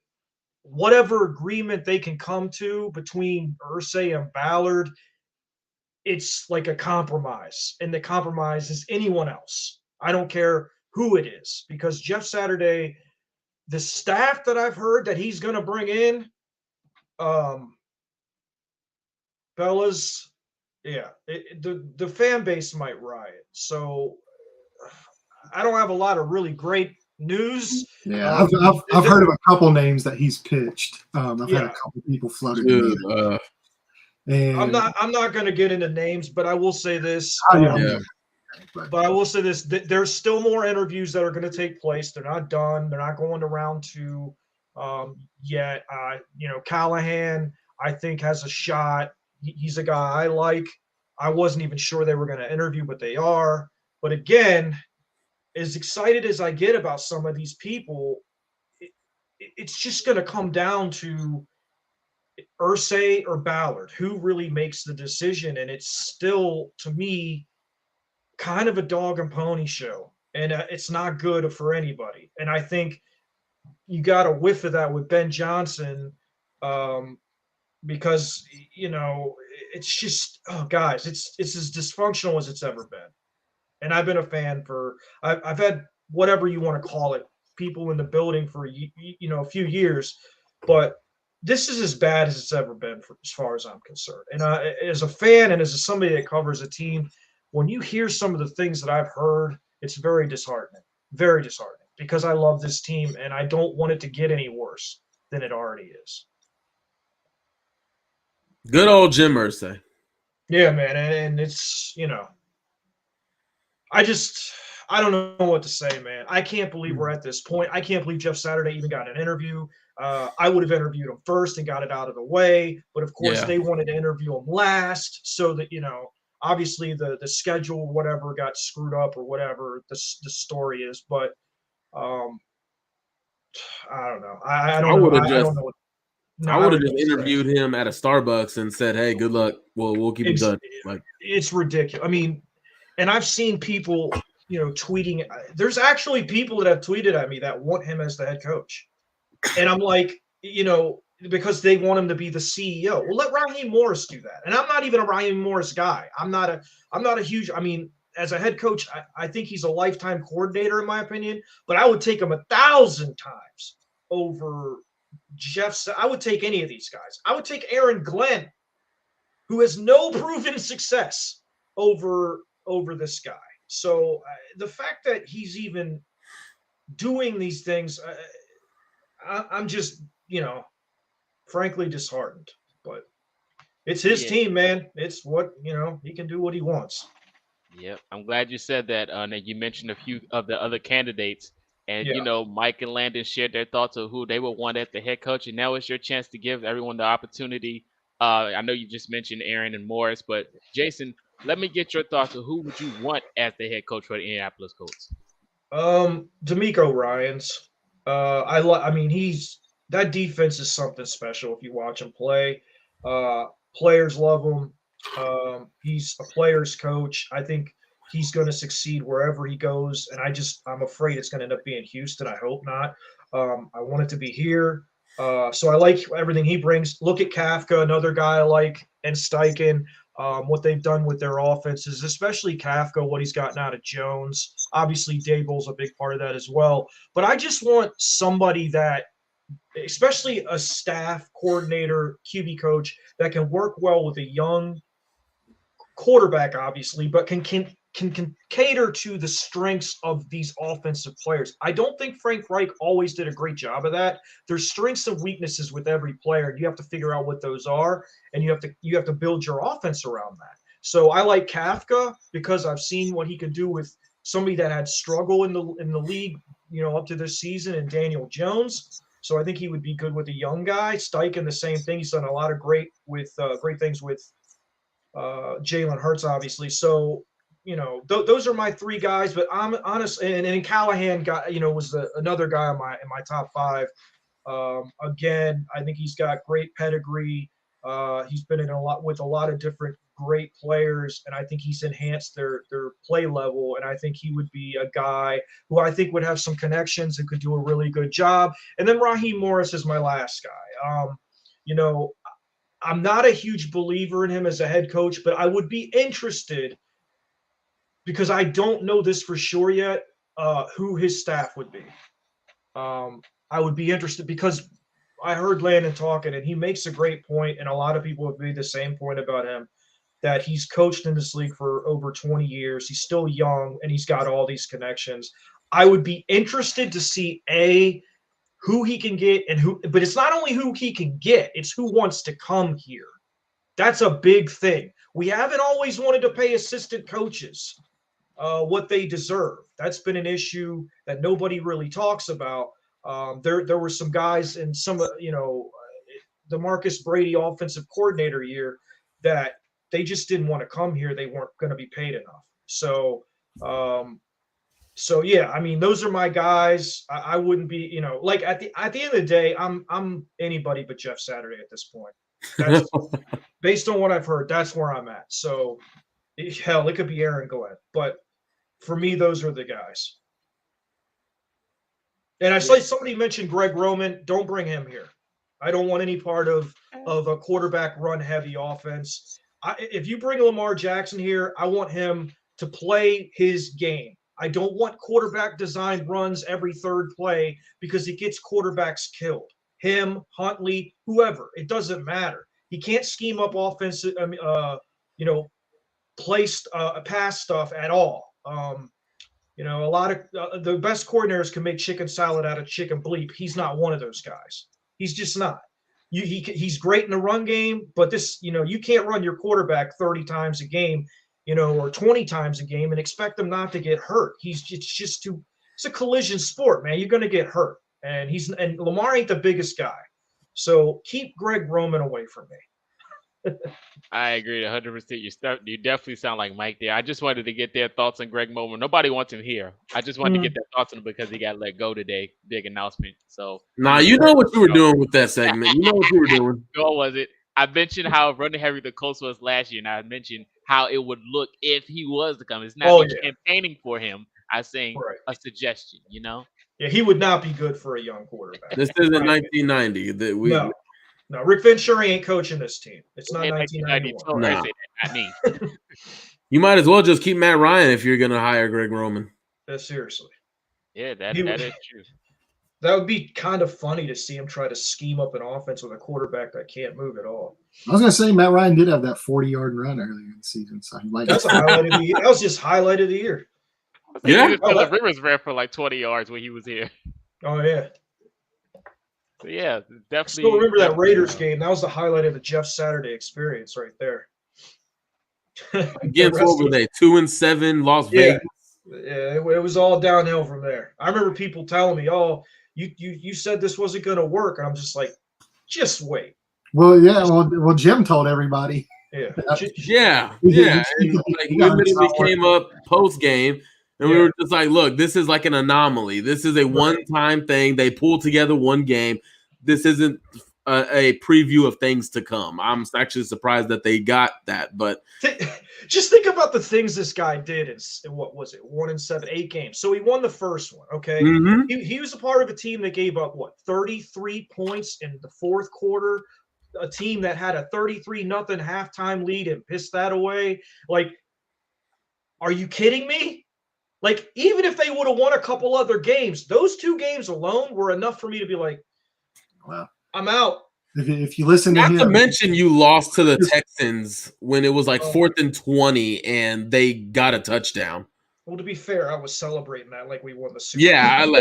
whatever agreement they can come to between Irsay and Ballard, it's like a compromise, and the compromise is anyone else. I don't care who it is, because Jeff Saturday, the staff that I've heard that he's going to bring in, fellas, yeah, the fan base might riot. So I don't have a lot of really great news. Yeah, I've heard of a couple names that he's pitched. I've had a couple people flooded to me. And I'm not going to get into names, but I will say this. But I will say this: there's still more interviews that are going to take place. They're not done. They're not going to round 2 yet. Callahan, I think, has a shot. He's a guy I like. I wasn't even sure they were going to interview, but they are. But again, as excited as I get about some of these people, it's just going to come down to Irsay or Ballard, who really makes the decision. And it's still, to me, kind of a dog and pony show. And it's not good for anybody. And I think you got a whiff of that with Ben Johnson, because, it's just, guys, it's as dysfunctional as it's ever been. And I've been a fan I've had whatever you want to call it, people in the building for a few years, but this is as bad as it's ever been as far as I'm concerned. And as a fan and as somebody that covers a team, when you hear some of the things that I've heard, it's very disheartening, because I love this team and I don't want it to get any worse than it already is. Good old Jim Irsay. Yeah, man, and it's I don't know what to say, man. I can't believe we're at this point. I can't believe Jeff Saturday even got an interview. I would have interviewed him first and got it out of the way, but of course they wanted to interview him last, so that obviously the schedule, whatever, got screwed up or whatever the story is. But I don't know. I don't know. I would have just interviewed him at a Starbucks and said, "Hey, good luck. We'll keep it done." It's ridiculous. I mean, and I've seen people, tweeting. There's actually people that have tweeted at me that want him as the head coach, and I'm like, because they want him to be the CEO. Well, let Raheem Morris do that. And I'm not even a Raheem Morris guy. I'm not a huge. I mean, as a head coach, I think he's a lifetime coordinator in my opinion. But I would take him 1,000 times over Jeff. I would take any of these guys. I would take Aaron Glenn, who has no proven success, over this guy. So the fact that he's even doing these things, I'm just, frankly disheartened. But it's his team, man. It's what, he can do what he wants. Yep, I'm glad you said that. And you mentioned a few of the other candidates, and Mike and Landon shared their thoughts of who they would want at the head coach. And now it's your chance to give everyone the opportunity. I know you just mentioned Aaron and Morris, but Jason, let me get your thoughts of who would you want as the head coach for the Indianapolis Colts. DeMeco Ryans. I mean, he's that defense is something special if you watch him play. Players love him. He's a player's coach. I think he's going to succeed wherever he goes, and I'm afraid it's going to end up being Houston. I hope not. I want it to be here. So I like everything he brings. Look at Kafka, another guy I like, and Steichen. What they've done with their offenses, especially Kafka, what he's gotten out of Jones. Obviously, Daboll's a big part of that as well. But I just want somebody that, especially a staff coordinator, QB coach, that can work well with a young quarterback, obviously, but can cater to the strengths of these offensive players. I don't think Frank Reich always did a great job of that. There's strengths and weaknesses with every player, and you have to figure out what those are, and you have to build your offense around that. So I like Kafka because I've seen what he could do with somebody that had struggle in the league, up to this season, and Daniel Jones. So I think he would be good with a young guy. Steichen, the same thing. He's done a lot of great things with Jalen Hurts, obviously. So, those are my three guys. But I'm honest, and Callahan was another guy in my top five. Again, I think he's got great pedigree. He's been in a lot of different great players, and I think he's enhanced their play level. And I think he would be a guy who I think would have some connections and could do a really good job. And then Raheem Morris is my last guy. I'm not a huge believer in him as a head coach, but I would be interested, because I don't know this for sure yet, who his staff would be. I would be interested because I heard Landon talking, and he makes a great point, and a lot of people have made the same point about him, that he's coached in this league for over 20 years. He's still young, and he's got all these connections. I would be interested to see, who he can get but it's not only who he can get, it's who wants to come here. That's a big thing. We haven't always wanted to pay assistant coaches what they deserve. That's been an issue that nobody really talks about. There were some guys in the Marcus Brady offensive coordinator year that they just didn't want to come here. They weren't going to be paid enough. So yeah, I mean, those are my guys. I wouldn't be, like at the end of the day, I'm anybody but Jeff Saturday at this point. That's based on what I've heard. That's where I'm at. So hell, it could be Aaron Glenn, but for me, those are the guys. And I saw somebody mentioned Greg Roman. Don't bring him here. I don't want any part of a quarterback run heavy offense. If you bring Lamar Jackson here, I want him to play his game. I don't want quarterback designed runs every third play, because it gets quarterbacks killed. Him, Huntley, whoever, it doesn't matter. He can't scheme up offensive, pass stuff at all. A lot of the best coordinators can make chicken salad out of chicken bleep. He's not one of those guys. He's just not. He's great in the run game, but you can't run your quarterback 30 times a game, or 20 times a game and expect them not to get hurt. It's a collision sport, man. You're going to get hurt. And Lamar ain't the biggest guy. So keep Greg Roman away from me. I agree 100%. You definitely sound like Mike there. I just wanted to get their thoughts on Greg Roman. Nobody wants him here. I just wanted to get their thoughts on him because he got let go today. Big announcement. So you know what you were doing with that segment. You know what you were doing. What was it? I mentioned how running heavy the Colts was last year, and I mentioned how it would look if he was to come. It's not campaigning for him. I'm saying a suggestion, Yeah, he would not be good for a young quarterback. This isn't 1990. No, Rick Venturi ain't coaching this team. It's not 1991. Nah. Not me. You might as well just keep Matt Ryan if you're going to hire Greg Roman. Yeah, seriously. Yeah, that is true. That would be kind of funny to see him try to scheme up an offense with a quarterback that can't move at all. I was going to say Matt Ryan did have that 40-yard run earlier in the season. So that's a highlight of the year. That was just highlight of the year. Yeah. The Rivers ran for like 20 yards when he was here. Oh, yeah. So, yeah, definitely. I still remember that Raiders game. That was the highlight of the Jeff Saturday experience right there. Against what were they? 2-7, Las Vegas. Yeah, it was all downhill from there. I remember people telling me, "Oh, you said this wasn't going to work," and I'm just like, "Just wait." Well, yeah. Well, Jim told everybody. Yeah. And, we literally came up post game, and we were just like, "Look, this is like an anomaly. This is a one-time thing. They pulled together one game. this isn't a preview of things to come. I'm actually surprised that they got that, but just think about the things this guy did in what was it, 1-7, 8 games. So he won the first one. Okay, he was a part of a team that gave up 33 points in the fourth quarter. A team that had a 33-0 halftime lead and pissed that away. Like, are you kidding me? Like, even if they would have won a couple other games, those 2 games alone were enough for me to be like, well, I'm out. If you listen to him, not to mention you lost to the Texans when it was like 4th and 20 and they got a touchdown. Well, to be fair, I was celebrating that like we won the Super Bowl.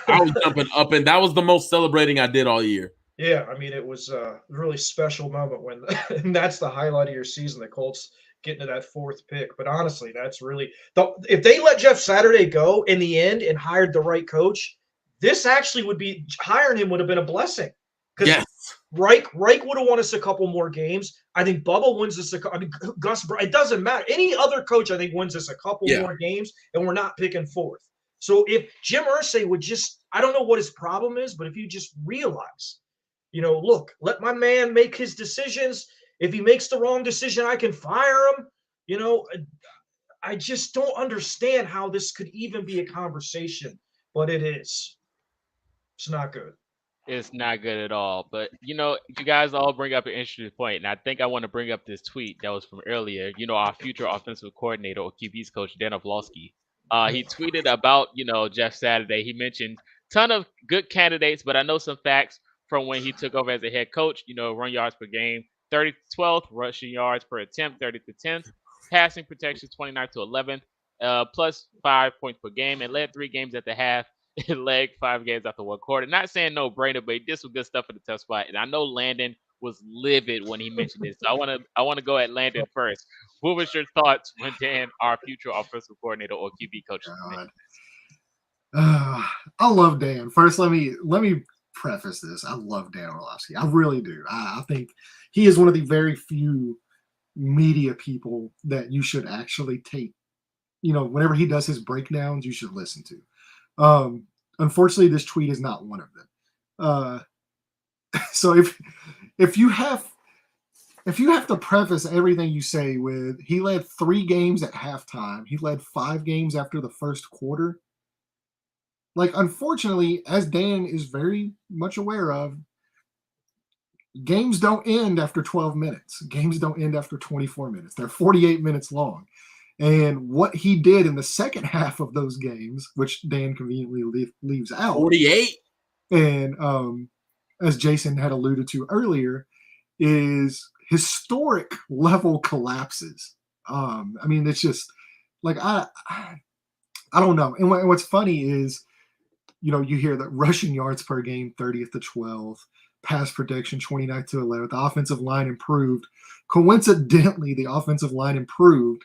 I was jumping up, and that was the most celebrating I did all year. Yeah, I mean, it was a really special moment when and that's the highlight of your season, the Colts getting to that 4th pick. But honestly, that's really if they let Jeff Saturday go in the end and hired the right coach, this actually would be hiring him would have been a blessing. Because Reich would have won us a couple more games. I think Bubba wins us Gus, it doesn't matter. Any other coach, I think, wins us a couple more games, and we're not picking 4th. So if Jim Irsay would just, I don't know what his problem is, but if you just realize, look, let my man make his decisions. If he makes the wrong decision, I can fire him. I just don't understand how this could even be a conversation, but it is. It's not good. It's not good at all. But, you guys all bring up an interesting point, and I think I want to bring up this tweet that was from earlier. Our future offensive coordinator or QB's coach, Dan Orlovsky. He tweeted about, Jeff Saturday. He mentioned ton of good candidates, but I know some facts from when he took over as a head coach. Run yards per game, 30th to 12th, rushing yards per attempt, 30th to 10th, passing protection, 29th to 11th, plus 5 points per game, and led 3 games at the half. Leg 5 games after 1 quarter. Not saying no brainer, but he did some good stuff for the tough spot. And I know Landon was livid when he mentioned this. So I want to go at Landon first. What was your thoughts when Dan, our future offensive coordinator or QB coach, mentioned this? I love Dan. First, let me preface this. I love Dan Orlovsky. I really do. I think he is one of the very few media people that you should actually take. Whenever he does his breakdowns, you should listen to. Unfortunately, this tweet is not one of them. So if you have to preface everything you say with he led 3 games at halftime, he led 5 games after the first quarter. Like, unfortunately, as Dan is very much aware of, games don't end after 12 minutes. Games don't end after 24 minutes. They're 48 minutes long. And what he did in the second half of those games, which Dan conveniently leaves out, 48. And as Jason had alluded to earlier, is historic level collapses. It's just like I don't know. And what's funny is, you hear that rushing yards per game 30th to 12th, pass protection 29th to 11th, the offensive line improved. Coincidentally, the offensive line improved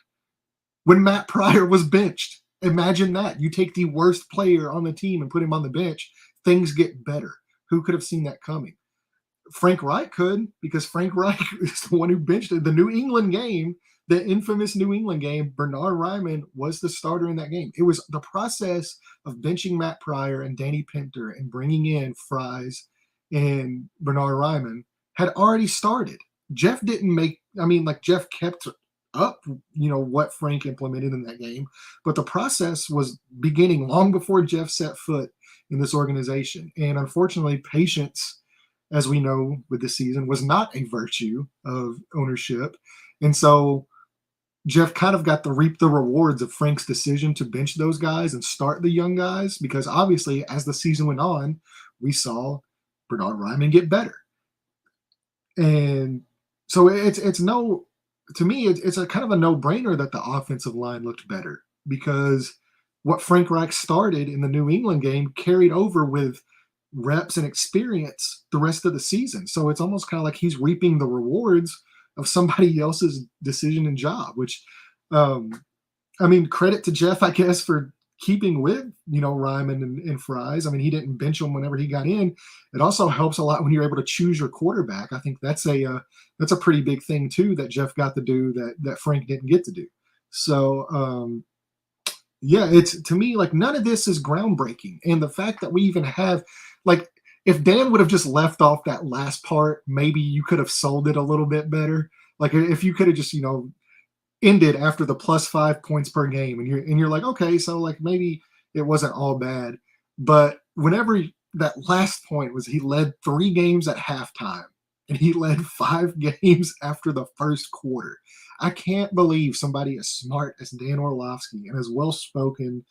when Matt Pryor was benched. Imagine that. You take the worst player on the team and put him on the bench, things get better. Who could have seen that coming? Frank Reich could, because Frank Reich is the one who benched it. The New England game, the infamous New England game, Bernard Ryman was the starter in that game. It was the process of benching Matt Pryor and Danny Pinter and bringing in Fries and Bernard Ryman had already started. Jeff Jeff kept up, what Frank implemented in that game, but the process was beginning long before Jeff set foot in this organization. And unfortunately, patience, as we know with this season, was not a virtue of ownership. And so Jeff kind of got to reap the rewards of Frank's decision to bench those guys and start the young guys, because obviously as the season went on, we saw Bernard Ryman get better. And so it's to me, it's a kind of a no-brainer that the offensive line looked better, because what Frank Reich started in the New England game carried over with reps and experience the rest of the season. So it's almost kind of like he's reaping the rewards of somebody else's decision and job, which, credit to Jeff, I guess, for keeping with, Ryman and Fries. He didn't bench him whenever he got in. It also helps a lot when you're able to choose your quarterback. I think that's a pretty big thing too, that Jeff got to do that Frank didn't get to do. So, it's, to me, like, none of this is groundbreaking. And the fact that we even have, like, if Dan would have just left off that last part, maybe you could have sold it a little bit better. Like if you could have just, ended after the plus 5 points per game, and you're like, okay, so like maybe it wasn't all bad. But whenever that last point was, he led 3 games at halftime, and he led 5 games after the first quarter. I can't believe somebody as smart as Dan Orlovsky and as well spoken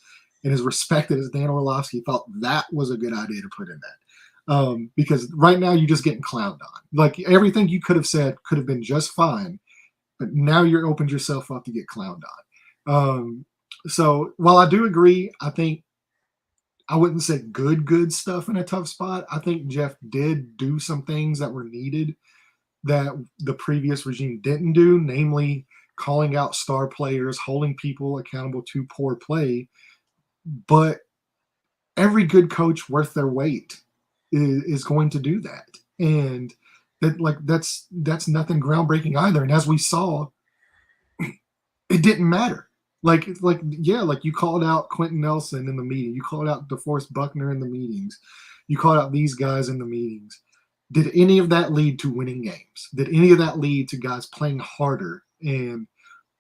and as respected as Dan Orlovsky thought that was a good idea to put in that. Because right now you're just getting clowned on. Like everything you could have said could have been just fine, but now you're opened yourself up to get clowned on. So while I do agree, I think I wouldn't say good stuff in a tough spot. I think Jeff did do some things that were needed that the previous regime didn't do, namely calling out star players, holding people accountable to poor play. But every good coach worth their weight is going to do that. And that's nothing groundbreaking either. And as we saw, it didn't matter. Like you called out Quentin Nelson in the meeting. You called out DeForest Buckner in the meetings. You called out these guys in the meetings. Did any of that lead to winning games? Did any of that lead to guys playing harder and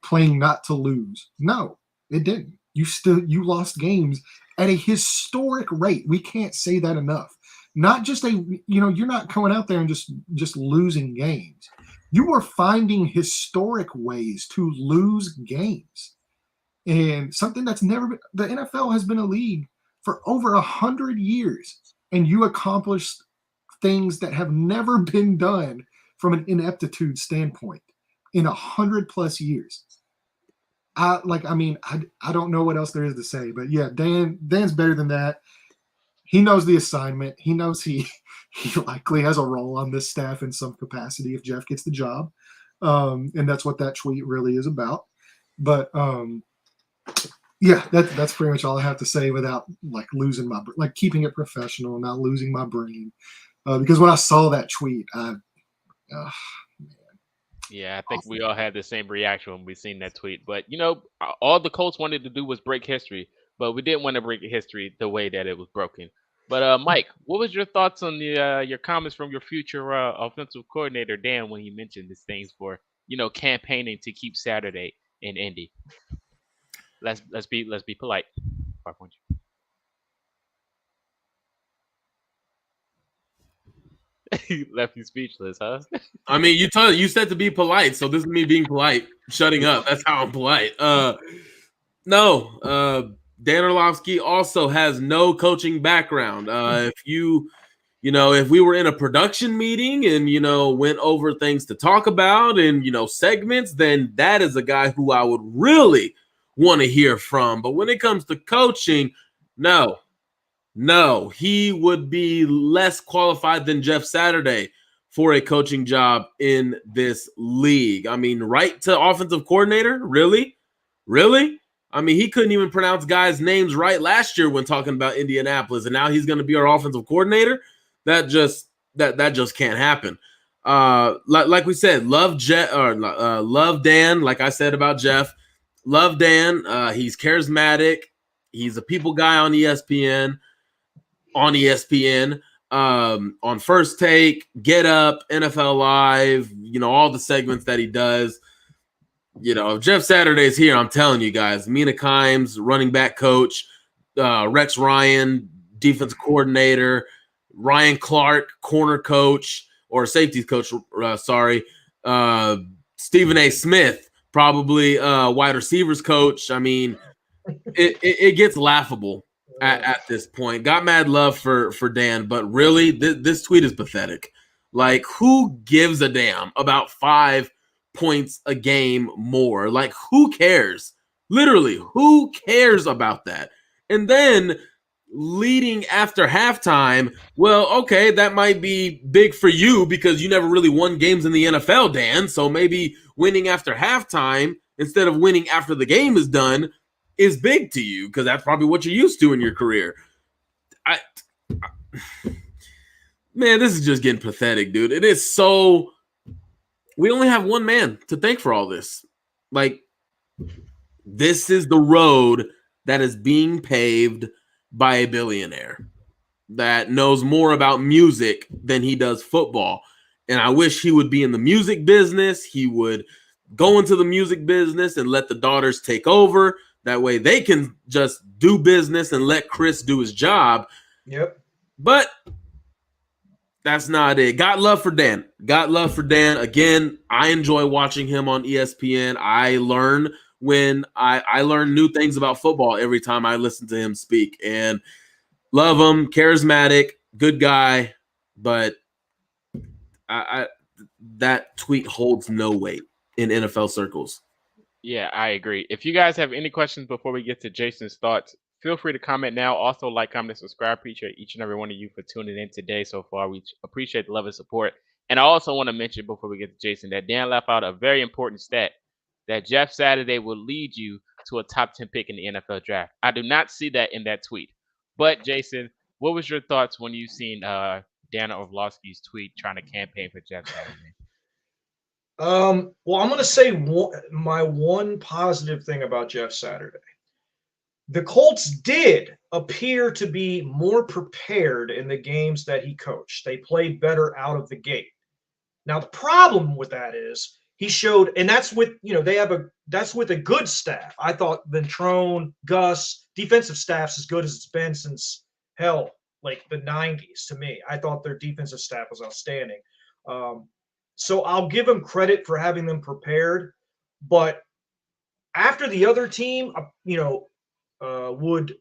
playing not to lose? No, it didn't. You lost games at a historic rate. We can't say that enough. Not just you're not going out there and just losing games. You are finding historic ways to lose games. And something that's never been, the NFL has been a league for over 100 years, and you accomplished things that have never been done from an ineptitude standpoint in 100+ years. I don't know what else there is to say, but yeah, Dan's better than that. He knows the assignment. He knows he likely has a role on this staff in some capacity if Jeff gets the job. And that's what that tweet really is about. But yeah, that's pretty much all I have to say without losing keeping it professional, not losing my brain. Because when I saw that tweet, Yeah, I think we all had the same reaction when we seen that tweet. But all the Colts wanted to do was break history, but we didn't want to break history the way that it was broken. But Mike, what was your thoughts on your comments from your future offensive coordinator Dan when he mentioned these things for campaigning to keep Saturday in Indy? Let's be polite. He left you speechless, huh? I mean, you said to be polite, so this is me being polite, shutting up. That's how I'm polite. No, Dan Orlovsky also has no coaching background. If we were in a production meeting and went over things to talk about and segments, then that is a guy who I would really want to hear from. But when it comes to coaching, no, he would be less qualified than Jeff Saturday for a coaching job in this league. I mean, right to offensive coordinator? Really? I mean, he couldn't even pronounce guys' names right last year when talking about Indianapolis, and now he's going to be our offensive coordinator? That just can't happen. Like we said, love Dan. Like I said about Jeff, love Dan. He's charismatic. He's a people guy on ESPN. On First Take, Get Up, NFL Live, all the segments that he does. If Jeff Saturday's here, I'm telling you guys, Mina Kimes, running back coach, Rex Ryan, defensive coordinator, Ryan Clark, corner coach, or safety coach, Stephen A. Smith, probably wide receivers coach. I mean, it gets laughable at this point. Got mad love for Dan, but really, this tweet is pathetic. Like, who gives a damn about 5 points a game more? Like, who cares? Literally, who cares about that? And then leading after halftime, well, okay, that might be big for you because you never really won games in the NFL, Dan. So maybe winning after halftime instead of winning after the game is done is big to you because that's probably what you're used to in your career. Man, this is just getting pathetic, dude. It is so. We only have one man to thank for all this. Like, this is the road that is being paved by a billionaire. that knows more about music than he does football. And I wish he would be in the music business. He would go into the music business and let the daughters take over. That way they can just do business and let Chris do his job. Yep. But that's not it. Got love for Dan. Got love for Dan. Again, I enjoy watching him on ESPN. I learn when I learn new things about football every time I listen to him speak. And love him, charismatic, good guy. But I that tweet holds no weight in NFL circles. Yeah, I agree. If you guys have any questions before we get to Jason's thoughts, feel free to comment now. Also, like, comment, and subscribe. Appreciate each and every one of you for tuning in today so far. We appreciate the love and support. And I also want to mention before we get to Jason that Dan left out a very important stat that Jeff Saturday will lead you to a top 10 pick in the NFL draft. I do not see that in that tweet. But, Jason, what was your thoughts when you seen Dana Orlovsky's tweet trying to campaign for Jeff Saturday? Well, I'm going to say my one positive thing about Jeff Saturday. The Colts did appear to be more prepared in the games that he coached. They played better out of the gate. Now, the problem with that is he showed, and that's with, that's with a good staff. I thought Ventrone, Gus, defensive staff's as good as it's been since, hell, like the 90s to me. I thought their defensive staff was outstanding. So I'll give them credit for having them prepared. But after the other team, would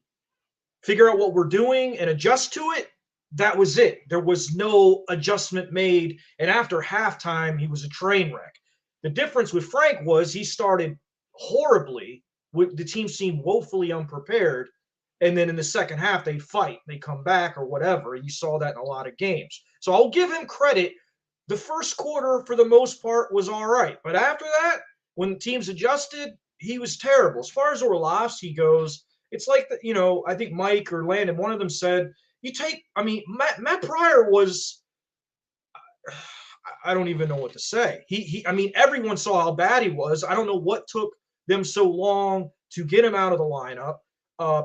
figure out what we're doing and adjust to it, that was it. There was no adjustment made. And after halftime, he was a train wreck. The difference with Frank was he started horribly. The team seemed woefully unprepared. And then in the second half, they fight. They come back or whatever. You saw that in a lot of games. So I'll give him credit. The first quarter, for the most part, was all right. But after that, when teams adjusted, he was terrible. As far as Orlovsky goes, it's like, I think Mike or Landon, one of them said, Matt Pryor was, I don't even know what to say. Everyone saw how bad he was. I don't know what took them so long to get him out of the lineup.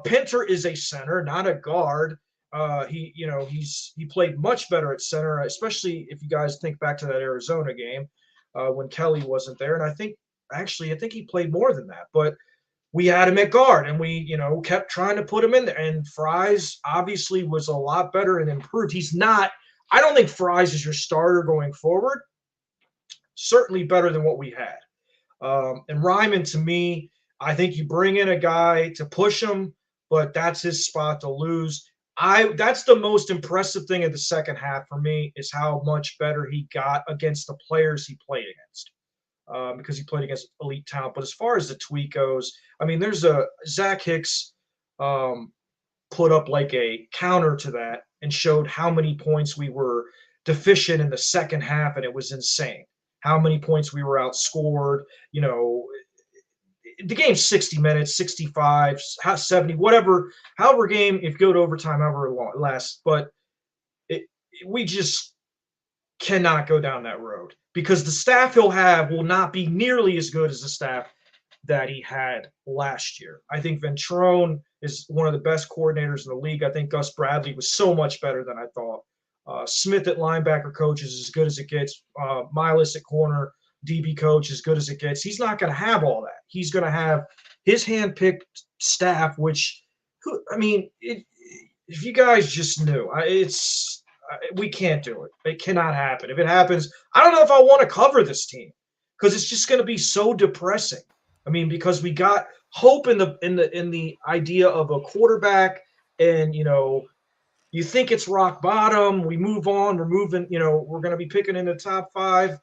Pinter is a center, not a guard. He played much better at center, especially if you guys think back to that Arizona game when Kelly wasn't there. And I think he played more than that. But we had him at guard, and we, kept trying to put him in there. And Fries obviously was a lot better and improved. He's not – I don't think Fries is your starter going forward. Certainly better than what we had. And Ryman, to me, I think you bring in a guy to push him, but that's his spot to lose. That's the most impressive thing in the second half for me is how much better he got against the players he played against. Because he played against elite talent. But as far as the tweet goes, there's Zach Hicks put up like a counter to that and showed how many points we were deficient in the second half, and it was insane. How many points we were outscored. The game's 60 minutes, 65, 70, whatever, however game, if you go to overtime, however long it lasts. But we just cannot go down that road because the staff he'll have will not be nearly as good as the staff that he had last year. I think Ventrone is one of the best coordinators in the league. I think Gus Bradley was so much better than I thought. Smith at linebacker coach is as good as it gets. Miles at corner DB coach as good as it gets. He's not going to have all that. He's going to have his hand-picked staff, if you guys just knew, we can't do it. It cannot happen. If it happens, I don't know if I want to cover this team because it's just going to be so depressing. Because we got hope in the idea of a quarterback, and you think it's rock bottom. We move on. We're moving. We're going to be picking in the top 5,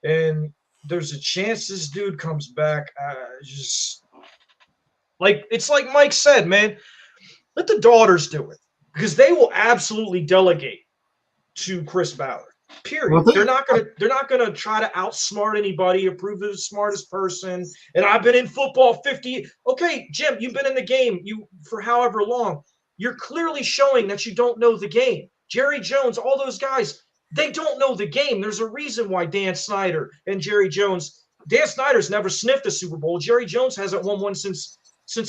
and there's a chance this dude comes back. It's like Mike said, man. Let the daughters do it because they will absolutely delegate to Chris Ballard. Period. Well, they're not gonna try to outsmart anybody or prove they're the smartest person. And I've been in football 50. Okay, Jim, you've been in the game for however long. You're clearly showing that you don't know the game. Jerry Jones, all those guys, they don't know the game. There's a reason why Dan Snyder and Jerry Jones. Dan Snyder's never sniffed a Super Bowl. Jerry Jones hasn't won one since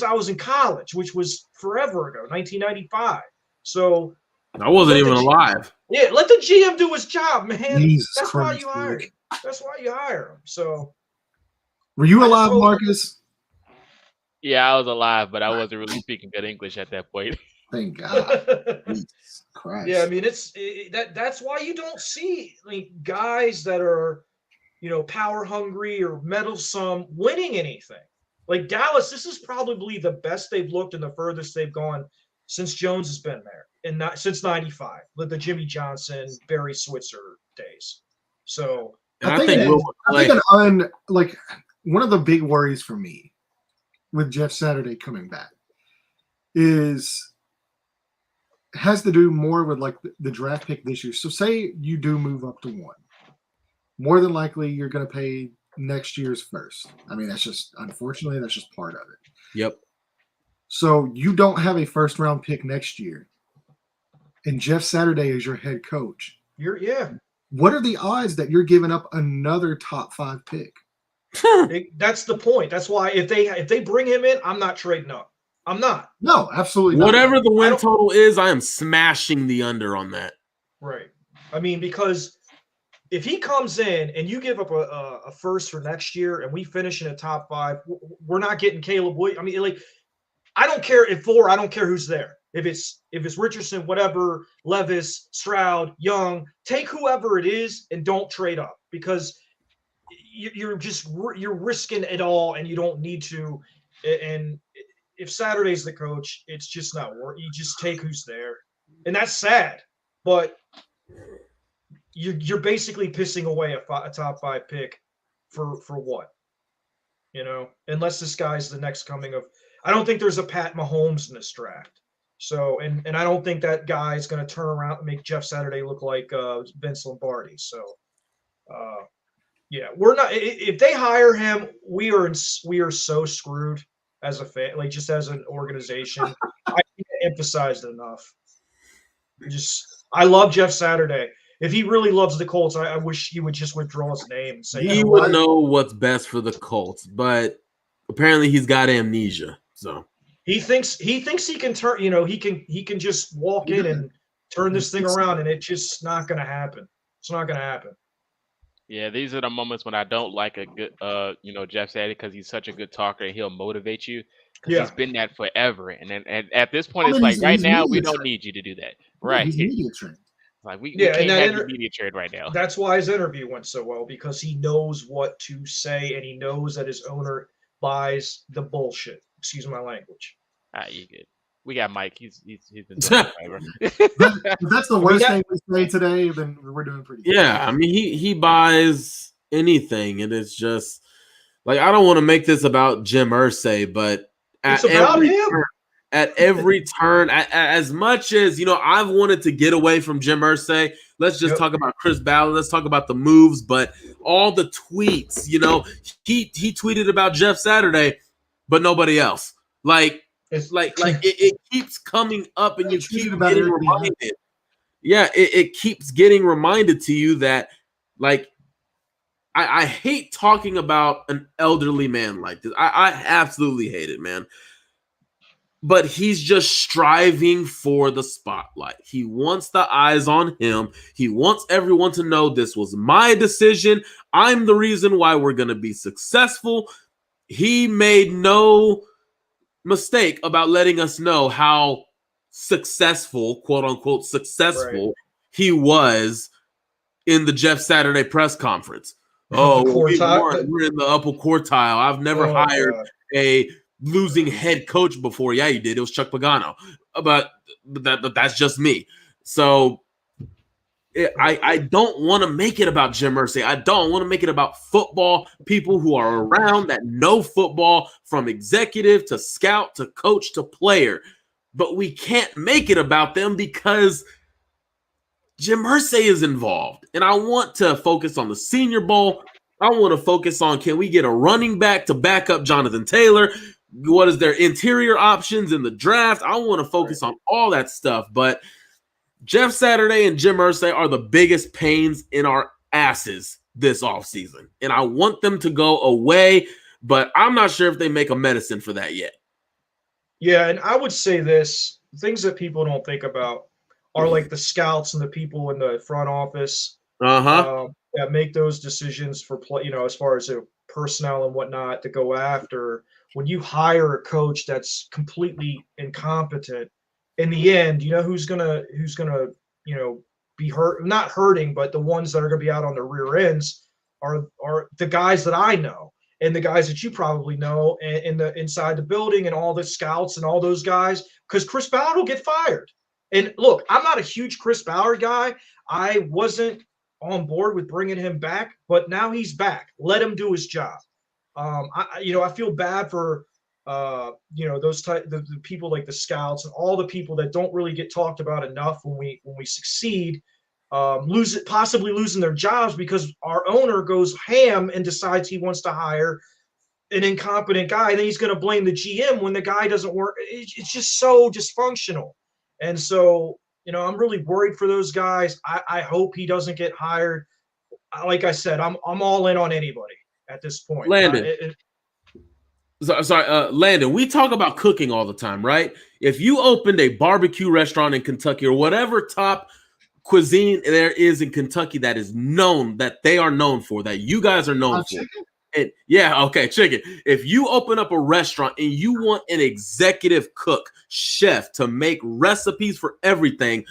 I was in college, which was forever ago, 1995. So I wasn't Let the even G- alive. Yeah, let the GM do his job, man. Jesus That's why Christ, you hire Nick. him. That's why you hire him. So Were you I just alive, hope Marcus? Yeah, I was alive, but I wasn't really speaking good English at that point. Thank God. Jesus Yeah, I Christ. mean that's why you don't see guys that are power hungry or meddlesome winning anything. Like Dallas, this is probably the best they've looked and the furthest they've gone since Jones has been there, and not since '95, with the Jimmy Johnson, Barry Switzer days. So And I I think think Will I think like one of the big worries for me with Jeff Saturday coming back has to do more with like the draft pick this year. So say you do move up to 1. More than likely you're going to pay next year's first. I mean, unfortunately that's just part of it. Yep. So you don't have a first round pick next year, and Jeff Saturday is your head coach. yeah. What are the odds that you're giving up another top 5 pick? That's the point. That's why if they bring him in, I'm not trading up. I'm not. No, absolutely not. Whatever the win total is, I am smashing the under on that. Right. I mean, because if he comes in and you give up a first for next year and we finish in a top 5, we're not getting Caleb Williams. I mean, like, I don't care if 4. I don't care who's there. If it's Richardson, whatever, Levis, Stroud, Young, take whoever it is and don't trade up, because you're risking it all and you don't need to. And if Saturday's the coach, it's just not worth. You just take who's there, and that's sad. But you're basically pissing away a top 5 pick for what? Unless this guy's the next coming of. I don't think there's a Pat Mahomes in this draft. So, and I don't think that guy is going to turn around and make Jeff Saturday look like Vince Lombardi. So, yeah, we're not. If they hire him, we are so screwed as a fan, like just as an organization. I can't emphasize it enough. I love Jeff Saturday. If he really loves the Colts, I wish he would just withdraw his name and say he would know what's best for the Colts, but apparently he's got amnesia. So he thinks he can turn. He can just walk in and turn this thing around, and it's just not going to happen. It's not going to happen. Yeah, these are the moments when I don't like a good, Jeff Saturday, because he's such a good talker and he'll motivate you, because he's been that forever. And at this point, it's like right now we don't need you to do that, right? He's media trained. Like we can't have you media trade right now. That's why his interview went so well, because he knows what to say and he knows that his owner buys the bullshit. Excuse my language. You good? We got Mike. He's been doing If that's the worst thing we say today, then we're doing pretty good. Yeah, I mean he buys anything, and it's just like, I don't want to make this about Jim Irsay, but it's about him. At every turn, as much as I've wanted to get away from Jim Irsay. Let's just talk about Chris Ballard. Let's talk about the moves, but all the tweets, he tweeted about Jeff Saturday, but nobody else. It keeps coming up, and you keep getting reminded. Yeah, it keeps getting reminded to you that, like, I hate talking about an elderly man like this. I absolutely hate it, man. But he's just striving for the spotlight. He wants the eyes on him. He wants everyone to know this was my decision. I'm the reason why we're going to be successful. He made no mistake about letting us know how successful, quote unquote, successful he was in the Jeff Saturday press conference. We're in the upper quartile. I've never hired a losing head coach before. Yeah, you did. It was Chuck Pagano, but that's just me. So I don't want to make it about Jim Irsay. I don't want to make it about football. People who are around that know football, from executive to scout to coach to player, but we can't make it about them because Jim Irsay is involved. And I want to focus on the Senior Bowl. I want to focus on, can we get a running back to back up Jonathan Taylor? What is their interior options in the draft? I want to focus on all that stuff. But Jeff Saturday and Jim Irsay are the biggest pains in our asses this offseason. And I want them to go away, but I'm not sure if they make a medicine for that yet. Yeah, and I would say this, things that people don't think about. are like the scouts and the people in the front office Uh-huh. that make those decisions for play, as far as personnel and whatnot to go after. When you hire a coach that's completely incompetent, in the end, who's gonna be hurt, not hurting, but the ones that are gonna be out on their rear ends are the guys that I know and the guys that you probably know in the inside the building and all the scouts and all those guys, because Chris Ballard will get fired. And look, I'm not a huge Chris Ballard guy. I wasn't on board with bringing him back, but now he's back. Let him do his job. I feel bad for those the people like the scouts and all the people that don't really get talked about enough when we succeed, possibly losing their jobs because our owner goes ham and decides he wants to hire an incompetent guy, and then he's going to blame the GM when the guy doesn't work. It's just so dysfunctional. And so, I'm really worried for those guys. I hope he doesn't get hired. Like I said, I'm all in on anybody at this point. Landon. Landon, we talk about cooking all the time, right? If you opened a barbecue restaurant in Kentucky or whatever top cuisine there is in Kentucky that is known, that they are known for, that you guys are known for. Chicken? And yeah, okay, chicken. If you open up a restaurant and you want an executive cook, chef to make recipes for everything,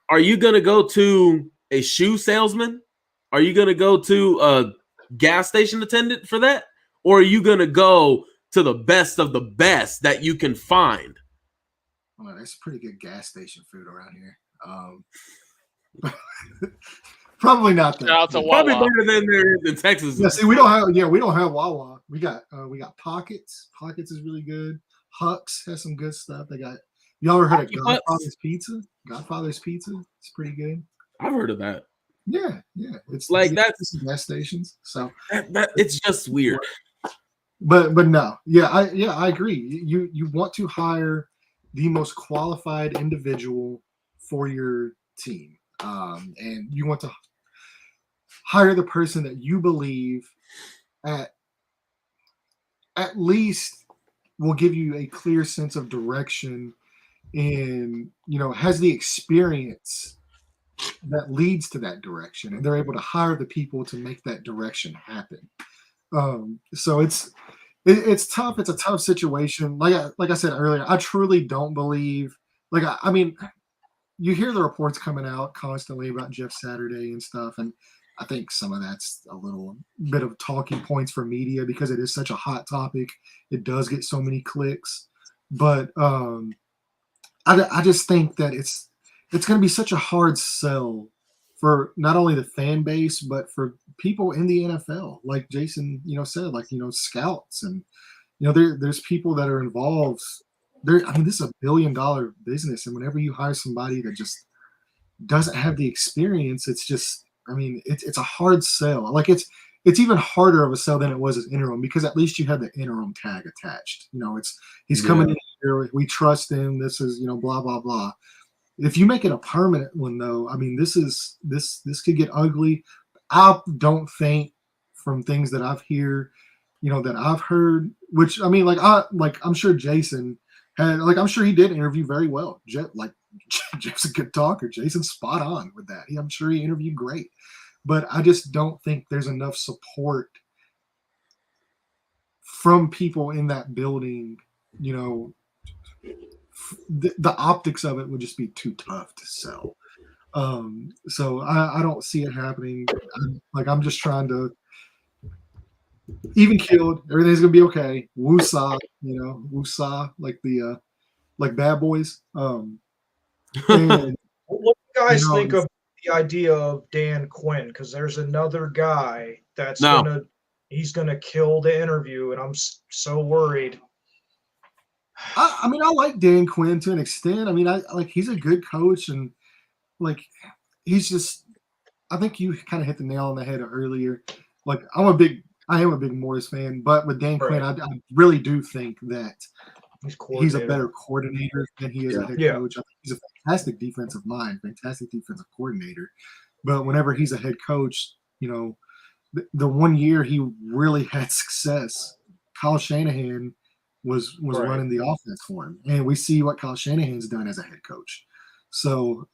are you going to go to a shoe salesman? Are you going to go to a gas station attendant for that? Or are you going to go to the best of the best that you can find? Well, there's pretty good gas station food around here. Probably not that. Probably better than there is in Texas. Yeah, see, we don't have Wawa. We got Pockets. Pockets is really good. Huck's has some good stuff. They got, y'all ever heard of Godfather's Pizza? Godfather's Pizza. It's pretty good. I've heard of that. Yeah. It's like that's gas stations. So that it's just weird. But no, I agree. You want to hire the most qualified individual for your team, and you want to hire the person that you believe at least will give you a clear sense of direction and has the experience that leads to that direction, and they're able to hire the people to make that direction happen. So it's tough. It's a tough situation. Like I said earlier, I truly don't believe. I mean, you hear the reports coming out constantly about Jeff Saturday and stuff, and I think some of that's a little bit of talking points for media because it is such a hot topic. It does get so many clicks, but I just think that it's going to be such a hard sell for not only the fan base, but for people in the NFL, like Jason, said, scouts and, there's people that are involved there. I mean, this is $1 billion business. And whenever you hire somebody that just doesn't have the experience, it's just, it's a hard sell. Like it's even harder of a sell than it was as interim, because at least you have the interim tag attached. He's coming in here. We trust him. This is, blah, blah, blah. If you make it a permanent one, though, this could get ugly. I don't think, from things that that I've heard, which I'm sure Jason had, I'm sure he did interview very well. Jeff's a good talker. Jason's spot on with that. I'm sure he interviewed great, but I just don't think there's enough support from people in that building. The optics of it would just be too tough to sell. So I don't see it happening. I'm just trying to even keeled. Everything's gonna be okay. Woosah, woosah, like Bad Boys. And, what do you guys think of the idea of Dan Quinn? Because there's another guy that's he's gonna kill the interview, and I'm so worried. I like Dan Quinn to an extent. He's a good coach, and he's just. I think you kind of hit the nail on the head earlier. I am a big Morris fan, but with Dan Quinn, I really do think that he's a better coordinator than he is a head coach. I think he's a fantastic defensive mind, fantastic defensive coordinator. But whenever he's a head coach, the 1 year he really had success, Kyle Shanahan was running the offense for him, and we see what Kyle Shanahan's done as a head coach. So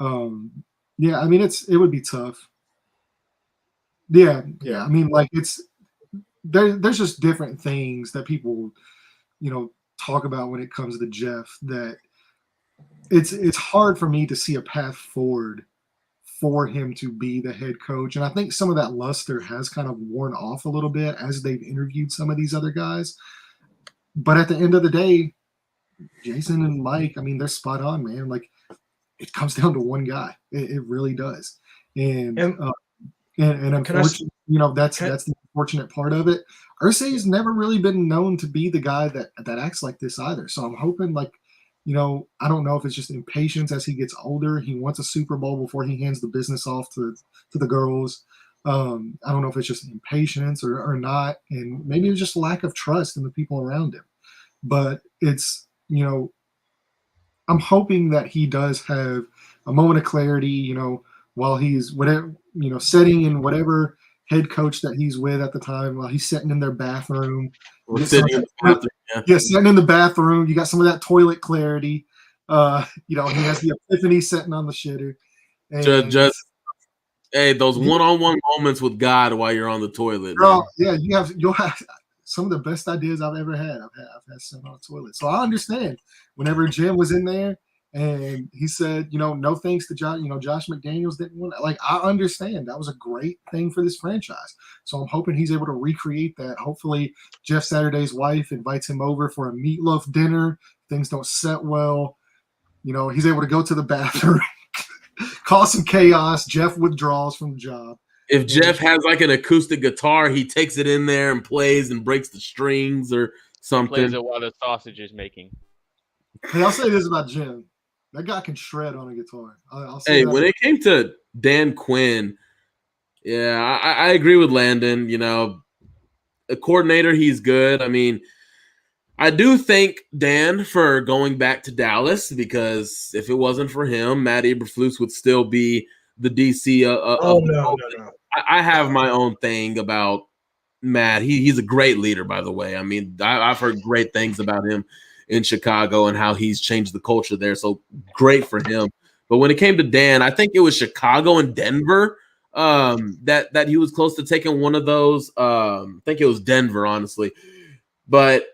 yeah, I mean it would be tough. Yeah, Yeah. I mean, like there's just different things that people, talk about when it comes to Jeff that it's hard for me to see a path forward for him to be the head coach. And I think some of that luster has kind of worn off a little bit as they've interviewed some of these other guys. But at the end of the day, Jason and Mike, I mean, they're spot on, man. Like it comes down to one guy. It really does. And And and can I unfortunately, can that's the unfortunate part of it. Ursay's never really been known to be the guy that acts like this either. So I'm hoping, like, I don't know if it's just impatience as he gets older. He wants a Super Bowl before he hands the business off to the girls. I don't know if it's just impatience or not, and maybe it's just lack of trust in the people around him. But it's I'm hoping that he does have a moment of clarity, while he's whatever, sitting in whatever head coach that he's with at the time, while he's sitting in their bathroom. Or Get some of sitting in the that, bathroom. Yeah. yeah, sitting in the bathroom. You got some of that toilet clarity. He has the epiphany sitting on the shitter. And Just hey, those one-on-one moments with God while you're on the toilet, man. girl, yeah, you'll have some of the best ideas I've ever had. I've had sitting on the toilet. So I understand whenever Jim was in there and he said, no thanks to Josh, Josh McDaniels didn't win. Like, I understand that was a great thing for this franchise. So I'm hoping he's able to recreate that. Hopefully Jeff Saturday's wife invites him over for a meatloaf dinner. Things don't set well. He's able to go to the bathroom, cause some chaos. Jeff withdraws from the job. If Jeff has like an acoustic guitar, he takes it in there and plays and breaks the strings or something. Plays it while the sausage is making. Hey, I'll say this about Jim. That guy can shred on a guitar. I'll say Hey, that. when it came to Dan Quinn, yeah, I agree with Landon. A coordinator, he's good. I mean, I do thank Dan for going back to Dallas because if it wasn't for him, Matt Eberflus would still be the DC Oh of the no, Colts. no, no. I have my own thing about Matt. He's a great leader, by the way. I mean, I've heard great things about him in Chicago and how he's changed the culture there. So great for him. But when it came to Dan, I think it was Chicago and Denver that he was close to taking one of those. I think it was Denver, honestly. But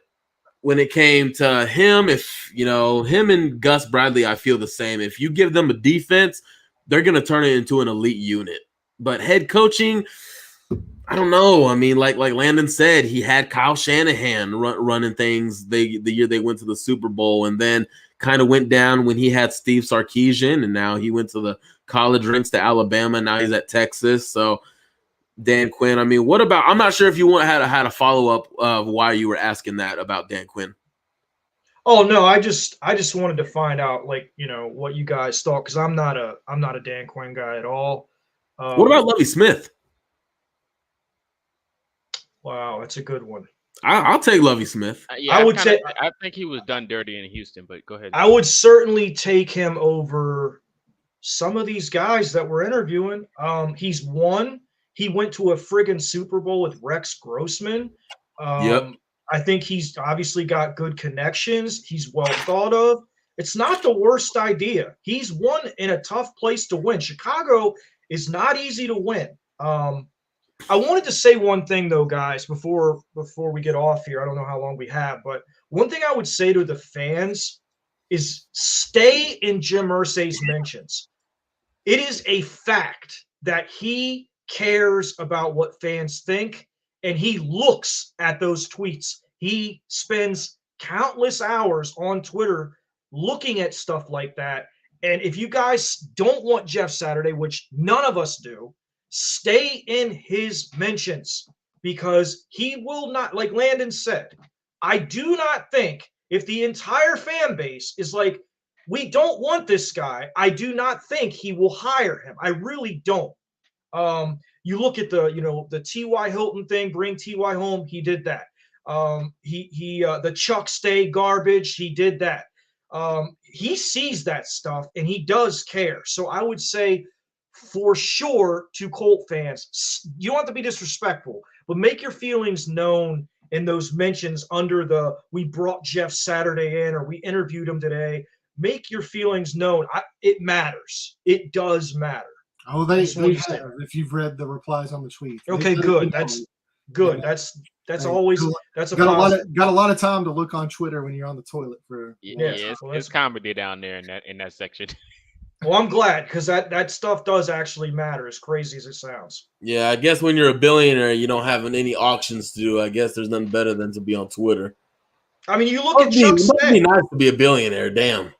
when it came to him, if him and Gus Bradley, I feel the same. If you give them a defense, they're going to turn it into an elite unit. But head coaching, I don't know. I mean, like Landon said, he had Kyle Shanahan running things the year they went to the Super Bowl, and then kind of went down when he had Steve Sarkisian, and now he went to the college ranks to Alabama. Now he's at Texas. So Dan Quinn. I mean, what about? I'm not sure if you had a follow up of why you were asking that about Dan Quinn. Oh no, I just wanted to find out, like, what you guys thought, because I'm not a Dan Quinn guy at all. What about Lovie Smith? Wow, that's a good one. I'll take Lovie Smith. Yeah, I think he was done dirty in Houston, but go ahead. I would certainly take him over some of these guys that we're interviewing. He's won. He went to a friggin' Super Bowl with Rex Grossman. Yep. I think he's obviously got good connections. He's well thought of. It's not the worst idea. He's won in a tough place to win. Chicago is not easy to win. I wanted to say one thing though, guys, before we get off here. I don't know how long we have, but one thing I would say to the fans is stay in Jim Irsay's mentions. It is a fact that he cares about what fans think, and he looks at those tweets. He spends countless hours on Twitter looking at stuff like that. And if you guys don't want Jeff Saturday, which none of us do, stay in his mentions, because he will not, like Landon said, I do not think if the entire fan base is like, we don't want this guy, I do not think he will hire him. I really don't. You look at the T.Y. Hilton thing, bring T.Y. home, he did that. The Chuck Stay garbage, he did that. He sees that stuff and he does care. So I would say for sure to Colt fans, you don't have to be disrespectful, but make your feelings known in those mentions under the "we brought Jeff Saturday in" or "we interviewed him today." make your feelings known. It matters. It does matter. Oh, I they just want you to say have. If you've read the replies on the tweets, okay, good. That's good. That's Hey, always that's a got a lot positive. of got a lot of time to look on Twitter when you're on the toilet for. Yeah, it's comedy down there in that section. Well, I'm glad because that stuff does actually matter, as crazy as it sounds. Yeah, I guess when you're a billionaire, you don't have any auctions to do. I guess there's nothing better than to be on Twitter. I mean, you look at Chuck Must Stay. be nice to be a billionaire. Damn.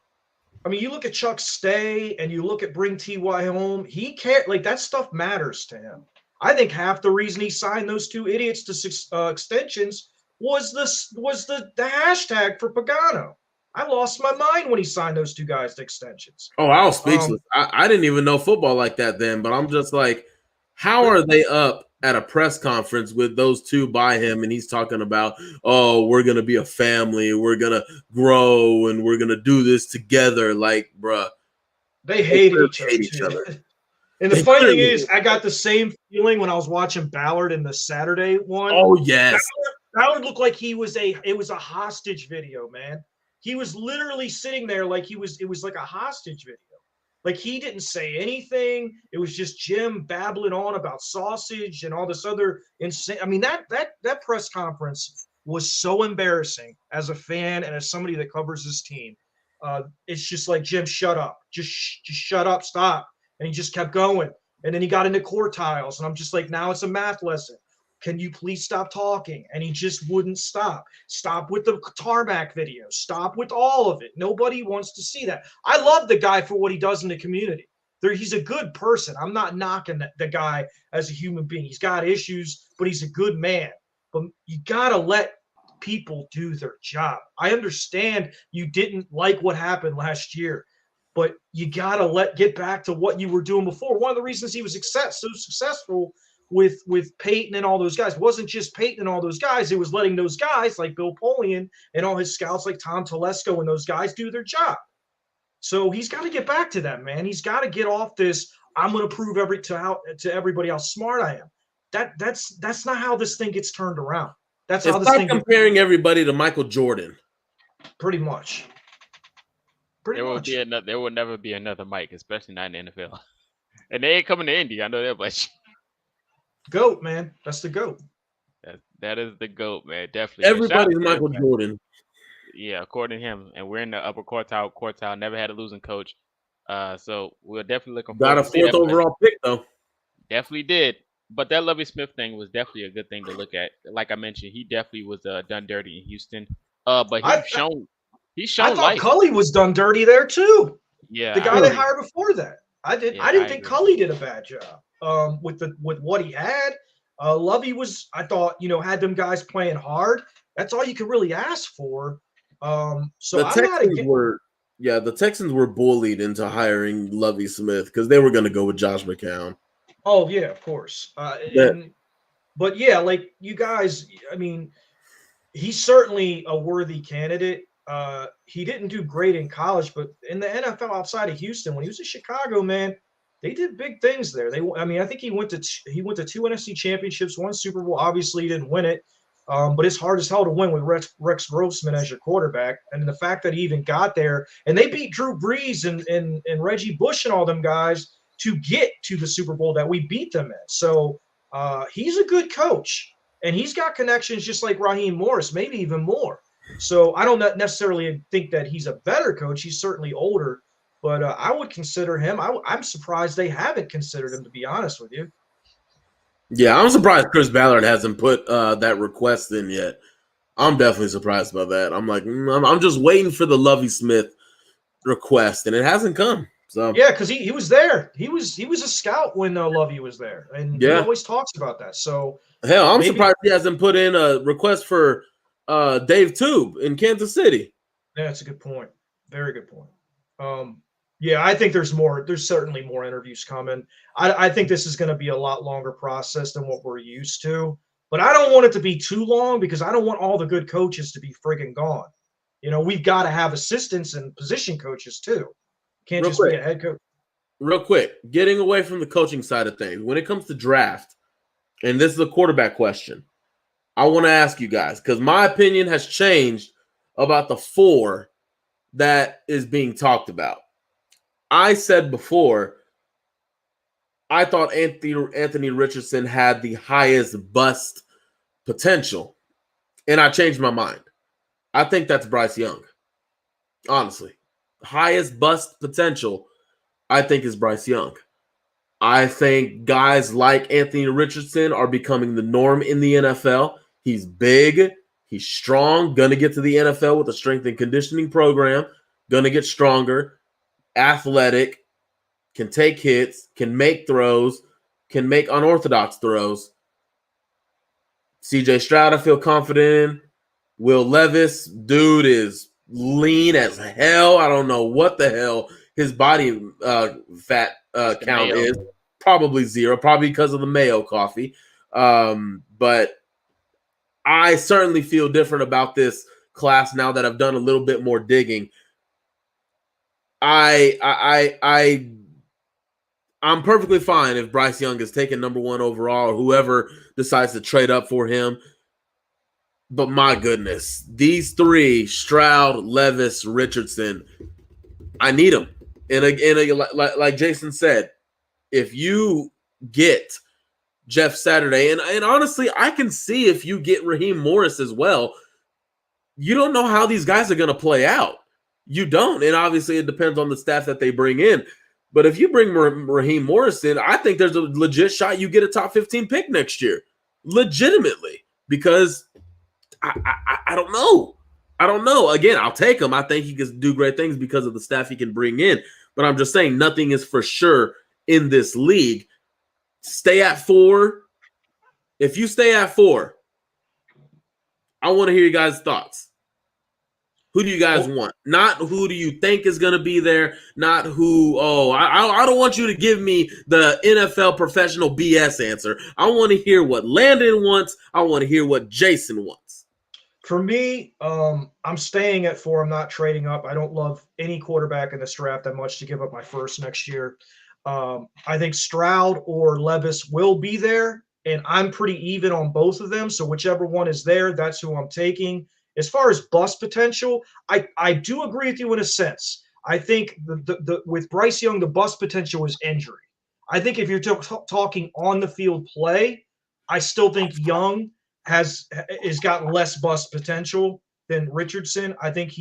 I mean, you look at Chuck Stay and you look at Bring Ty home. He can't like that stuff matters to him. I think half the reason he signed those two idiots to extensions was the hashtag for Pagano. I lost my mind when he signed those two guys to extensions. Oh, I was speechless. I didn't even know football like that then, but I'm just like, how are they up at a press conference with those two by him and he's talking about, oh, we're going to be a family, we're going to grow, and we're going to do this together. Like, bruh. They hated each other. And the funny thing is, I got the same feeling when I was watching Ballard in the Saturday one. Oh, yes. Ballard looked like it was a hostage video, man. He was literally sitting there like it was like a hostage video. Like he didn't say anything. It was just Jim babbling on about sausage and all this other insane. I mean, that press conference was so embarrassing as a fan and as somebody that covers this team. It's just like, Jim, shut up. Just shut up, stop. And he just kept going. And then he got into quartiles. And I'm just like, now it's a math lesson. Can you please stop talking? And he just wouldn't stop. Stop with the tarmac video. Stop with all of it. Nobody wants to see that. I love the guy for what he does in the community. He's a good person. I'm not knocking the guy as a human being. He's got issues, but he's a good man. But you got to let people do their job. I understand you didn't like what happened last year, but you got to get back to what you were doing before. One of the reasons he was so successful with Peyton and all those guys wasn't just Peyton and all those guys. It was letting those guys like Bill Polian and all his scouts like Tom Telesco and those guys do their job. So he's got to get back to that, man. He's got to get off this, I'm going to prove to everybody how smart I am. That's not how this thing gets turned around. That's how this thing comparing everybody to Michael Jordan. Pretty much. There will never be another Mike, especially not in the NFL. And they ain't coming to Indy. I know that much. GOAT, man. That's the GOAT. That is the GOAT, man. Definitely. Everybody's Michael Jordan. Yeah, according to him. And we're in the upper quartile. Never had a losing coach. So we're definitely looking forward to see that. Got a 4th overall pick, though. Definitely did. But that Lovie Smith thing was definitely a good thing to look at. Like I mentioned, he definitely was done dirty in Houston. But he's shown I thought Cully was done dirty there too. Yeah. The guy they hired before that. I didn't think Cully did a bad job. With what he had. Lovey I thought, had them guys playing hard. That's all you could really ask for. So the Texans were bullied into hiring Lovie Smith because they were going to go with Josh McCown. Oh yeah, of course. But yeah, like you guys, I mean, he's certainly a worthy candidate. He didn't do great in college, but in the NFL outside of Houston, when he was in Chicago, man, they did big things there. I think he went to 2 NFC championships, 1 Super Bowl. Obviously, he didn't win it, but it's hard as hell to win with Rex Grossman as your quarterback. And the fact that he even got there, and they beat Drew Brees and Reggie Bush and all them guys to get to the Super Bowl that we beat them in. So he's a good coach, and he's got connections just like Raheem Morris, maybe even more. So I don't necessarily think that he's a better coach. He's certainly older, but I would consider him. I'm surprised they haven't considered him, to be honest with you. Yeah, I'm surprised Chris Ballard hasn't put that request in yet. I'm definitely surprised by that. I'm like, I'm just waiting for the Lovie Smith request, and it hasn't come. So yeah, because he was there. He was a scout when Lovie was there, and he always talks about that. So hell, I'm surprised he hasn't put in a request for Dave Tube in Kansas City. Yeah, that's a good point. Very good point. Yeah, I think there's more. There's certainly more interviews coming. I think this is going to be a lot longer process than what we're used to. But I don't want it to be too long because I don't want all the good coaches to be friggin' gone. We've got to have assistants and position coaches too. Can't just be a head coach. Real quick, getting away from the coaching side of things, when it comes to draft, and this is a quarterback question, I want to ask you guys, because my opinion has changed about the 4 that is being talked about. I said before, I thought Anthony Richardson had the highest bust potential, and I changed my mind. I think that's Bryce Young. Honestly, highest bust potential, I think, is Bryce Young. I think guys like Anthony Richardson are becoming the norm in the NFL. He's big, he's strong, gonna get to the NFL with a strength and conditioning program, gonna get stronger, athletic, can take hits, can make throws, can make unorthodox throws. CJ Stroud, I feel confident in. Will Levis, dude, is lean as hell. I don't know what the hell his body fat count Mayo. is. Probably zero, probably because of the Mayo coffee. But I certainly feel different about this class now that I've done a little bit more digging. I'm perfectly fine if Bryce Young is taken number 1 overall, or whoever decides to trade up for him. But my goodness, these three, Stroud, Levis, Richardson, I need them. And like Jason said, if you get Jeff Saturday, and honestly, I can see if you get Raheem Morris as well, you don't know how these guys are going to play out. You don't. And obviously, it depends on the staff that they bring in. But if you bring Raheem Morris in, I think there's a legit shot you get a top 15 pick next year. Legitimately. Because I don't know. I don't know. Again, I'll take him. I think he can do great things because of the staff he can bring in. But I'm just saying nothing is for sure in this league. Stay at 4. If you stay at 4, I want to hear you guys' thoughts. Who do you guys want? Not who do you think is going to be there. Not who, I don't want you to give me the NFL professional BS answer. I want to hear what Landon wants. I want to hear what Jason wants. For me, I'm staying at 4. I'm not trading up. I don't love any quarterback in this draft that much to give up my first next year. I think Stroud or Levis will be there, and I'm pretty even on both of them. So whichever one is there, that's who I'm taking. As far as bust potential, I do agree with you in a sense. I think the with Bryce Young, the bust potential is injury. I think if you're talking on the field play, I still think Young has got less bust potential than Richardson. I think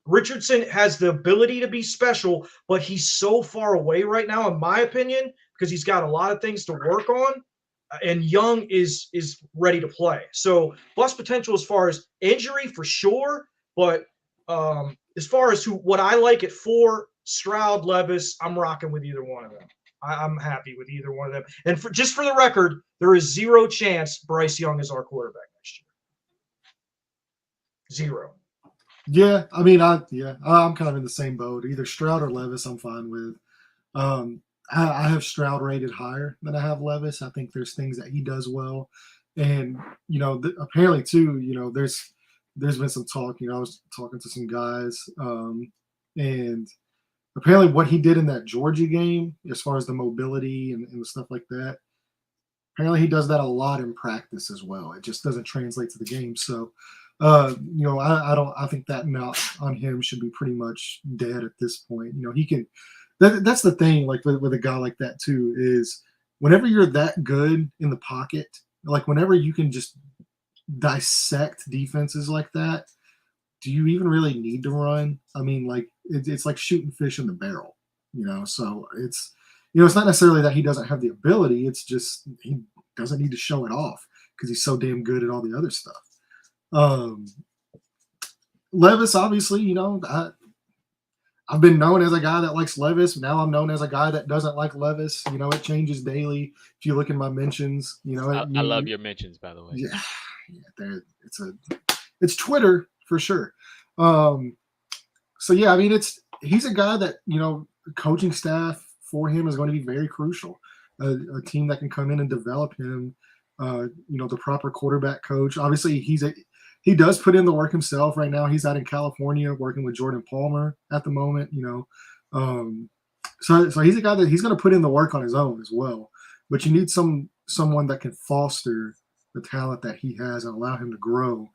Richardson has the ability to be special, but he's so far away right now, in my opinion, because he's got a lot of things to work on. And Young is ready to play. So bust potential as far as injury for sure, but as far as what I like at 4, Stroud, Levis, I'm rocking with either one of them. I'm happy with either one of them. And just for the record, there is 0 chance Bryce Young is our quarterback next year. 0. Yeah, I mean, I'm kind of in the same boat. Either Stroud or Levis, I'm fine with. I have Stroud rated higher than I have Levis. I think there's things that he does well, and apparently too, there's been some talk. I was talking to some guys, and apparently what he did in that Georgia game, as far as the mobility and the stuff like that, apparently he does that a lot in practice as well. It just doesn't translate to the game. So, I think that knock on him should be pretty much dead at this point. He can. That's the thing, like with a guy like that too, is whenever you're that good in the pocket, like whenever you can just dissect defenses like that, do you even really need to run? I mean, like it's like shooting fish in the barrel, So it's not necessarily that he doesn't have the ability. It's just he doesn't need to show it off because he's so damn good at all the other stuff. Levis, obviously, I've been known as a guy that likes Levis. Now I'm known as a guy that doesn't like Levis. It changes daily. If you look in my mentions, I love your mentions, by the way. Yeah, it's Twitter for sure. So yeah, I mean, he's a guy that coaching staff for him is going to be very crucial. A team that can come in and develop him. The proper quarterback coach. Obviously, he does put in the work himself right now. He's out in California working with Jordan Palmer at the moment, So he's a guy that he's going to put in the work on his own as well. But you need someone that can foster the talent that he has and allow him to grow.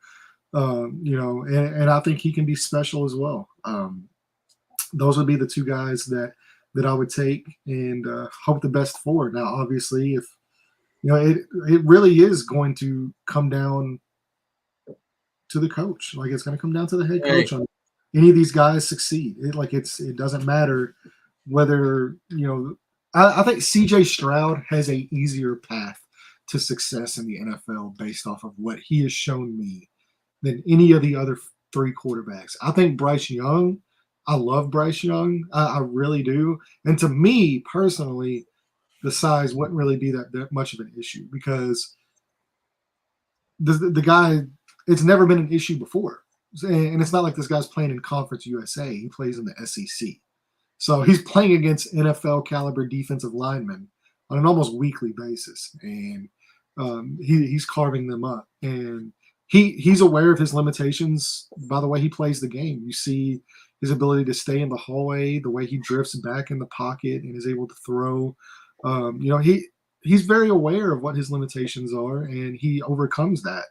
And I think he can be special as well. Those would be the two guys that I would take and hope the best for. Now, obviously, if it really is going to come down to the coach. Like it's going to come down to the head coach on any of these guys succeed. It doesn't matter whether I think CJ Stroud has a easier path to success in the NFL based off of what he has shown me than any of the other three quarterbacks. I think Bryce Young. I love Bryce Young. I really do. And to me personally, the size wouldn't really be that much of an issue because the guy, it's never been an issue before. And it's not like this guy's playing in Conference USA. He plays in the SEC. So he's playing against NFL caliber defensive linemen on an almost weekly basis. And he's carving them up. And he's aware of his limitations by the way he plays the game. You see his ability to stay in the hallway, the way he drifts back in the pocket and is able to throw. He's very aware of what his limitations are, and he overcomes that.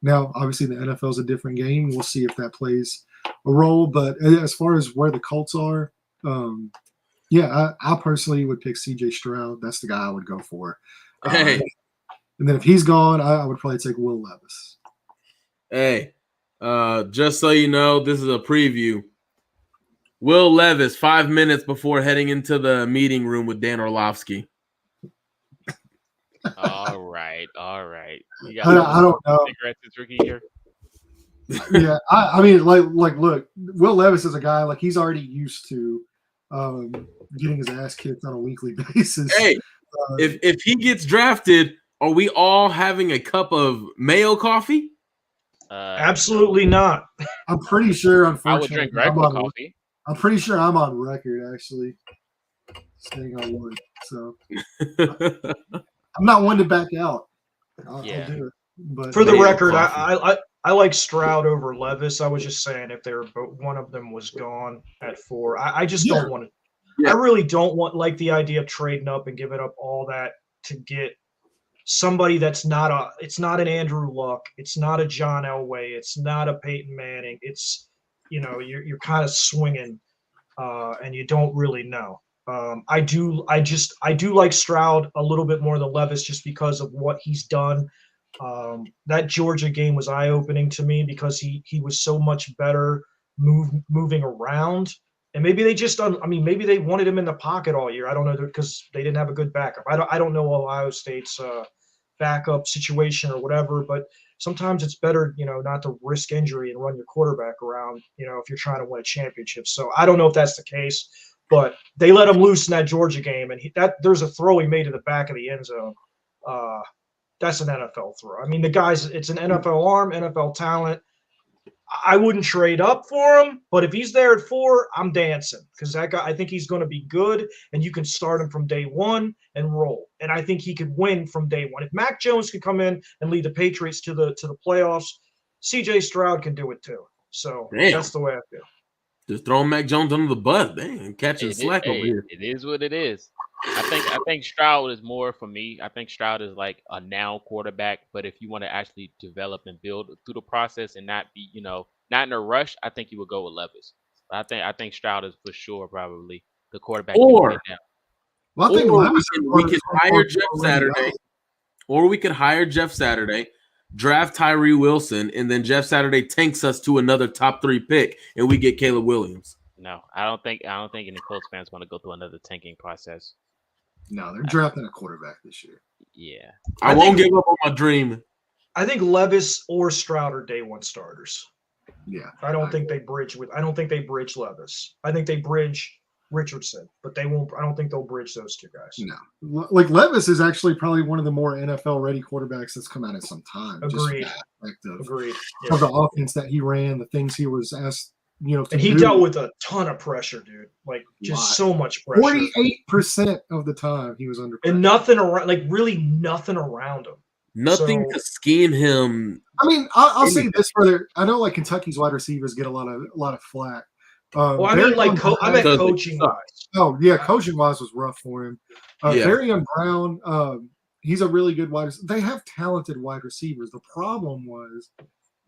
Now, obviously, the NFL is a different game. We'll see if that plays a role. But as far as where the Colts are, I personally would pick C.J. Stroud. That's the guy I would go for. And then if he's gone, I would probably take Will Levis. Hey, just so you know, this is a preview. Will Levis, 5 minutes before heading into the meeting room with Dan Orlovsky. All right. You I don't know. Cigarettes this rookie year? Yeah, I mean, look, Will Levis is a guy like he's already used to getting his ass kicked on a weekly basis. Hey, if he gets drafted, are we all having a cup of mayo coffee? Absolutely not. I'm pretty sure, unfortunately, I would drink regular coffee. I'm pretty sure I'm on record, actually, saying I would. So I'm not one to back out. I'll do it. But for the record, I like Stroud over Levis. I was just saying if they were both, one of them was gone at 4. I just don't want to. Yeah. I really don't like the idea of trading up and giving up all that to get somebody that's it's not an Andrew Luck. It's not a John Elway. It's not a Peyton Manning. It's, you're kind of swinging and you don't really know. I do like Stroud a little bit more than Levis just because of what he's done. That Georgia game was eye-opening to me because he was so much better moving around. And maybe they maybe they wanted him in the pocket all year. I don't know, because they didn't have a good backup. I don't know Ohio State's backup situation or whatever, but sometimes it's better, not to risk injury and run your quarterback around, if you're trying to win a championship. So I don't know if that's the case, but they let him loose in that Georgia game, and there's a throw he made to the back of the end zone. That's an NFL throw. I mean, it's an NFL arm, NFL talent. I wouldn't trade up for him, but if he's there at 4, I'm dancing because that guy, I think he's going to be good, and you can start him from day one and roll. And I think he could win from day one. If Mac Jones could come in and lead the Patriots to the playoffs, C.J. Stroud can do it too. So that's the way I feel. Just throwing Mac Jones under the bus, man, catching slack over here. It is what it is. I think Stroud is more for me. I think Stroud is like a now quarterback, but if you want to actually develop and build through the process and not be, not in a rush, I think you would go with Levis. But I think Stroud is for sure probably the quarterback. Or I think we could hire Jeff Saturday, or we could hire Jeff Saturday, draft Tyree Wilson, and then Jeff Saturday tanks us to another top 3 pick, and we get Caleb Williams. No, I don't think any Colts fans want to go through another tanking process. No, they're drafting a quarterback this year. Yeah, I won't give up on my dream. I think Levis or Stroud are day one starters. Yeah, I don't think they bridge Levis. I think they bridge Richardson, but they won't. I don't think they'll bridge those two guys. No, like Levis is actually probably one of the more NFL ready quarterbacks that's come out in some time. Agreed. Agreed. Of the offense that he ran, the things he was asked. And he dealt with a ton of pressure, dude. Like just so much pressure. 48% of the time he was under pressure. And nothing around, really nothing around him. Nothing to scheme him. I mean, I'll say this further. I know like Kentucky's wide receivers get a lot of flack. I mean, coaching wise. Oh yeah, coaching wise was rough for him. Darian Brown, he's a really good wide receiver. They have talented wide receivers. The problem was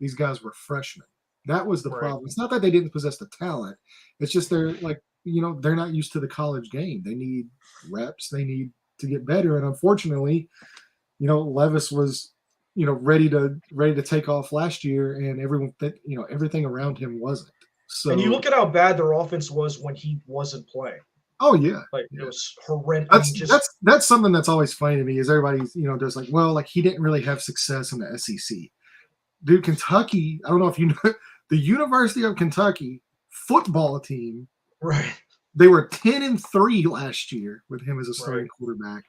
these guys were freshmen. That was the Right. problem. It's not that they didn't possess the talent. It's just they're like, they're not used to the college game. They need reps. They need to get better. And unfortunately, Levis was, ready to take off last year, and everyone that everything around him wasn't. And you So, look at how bad their offense was when he wasn't playing. oh yeah, Like it yeah. was horrendous. I mean, just That's something that's always funny to me is everybody's just like, well, like he didn't really have success in the SEC. Dude, Kentucky, I don't know if you know the University of Kentucky football team, right. they were 10-3 last year with him as a starting Right. quarterback,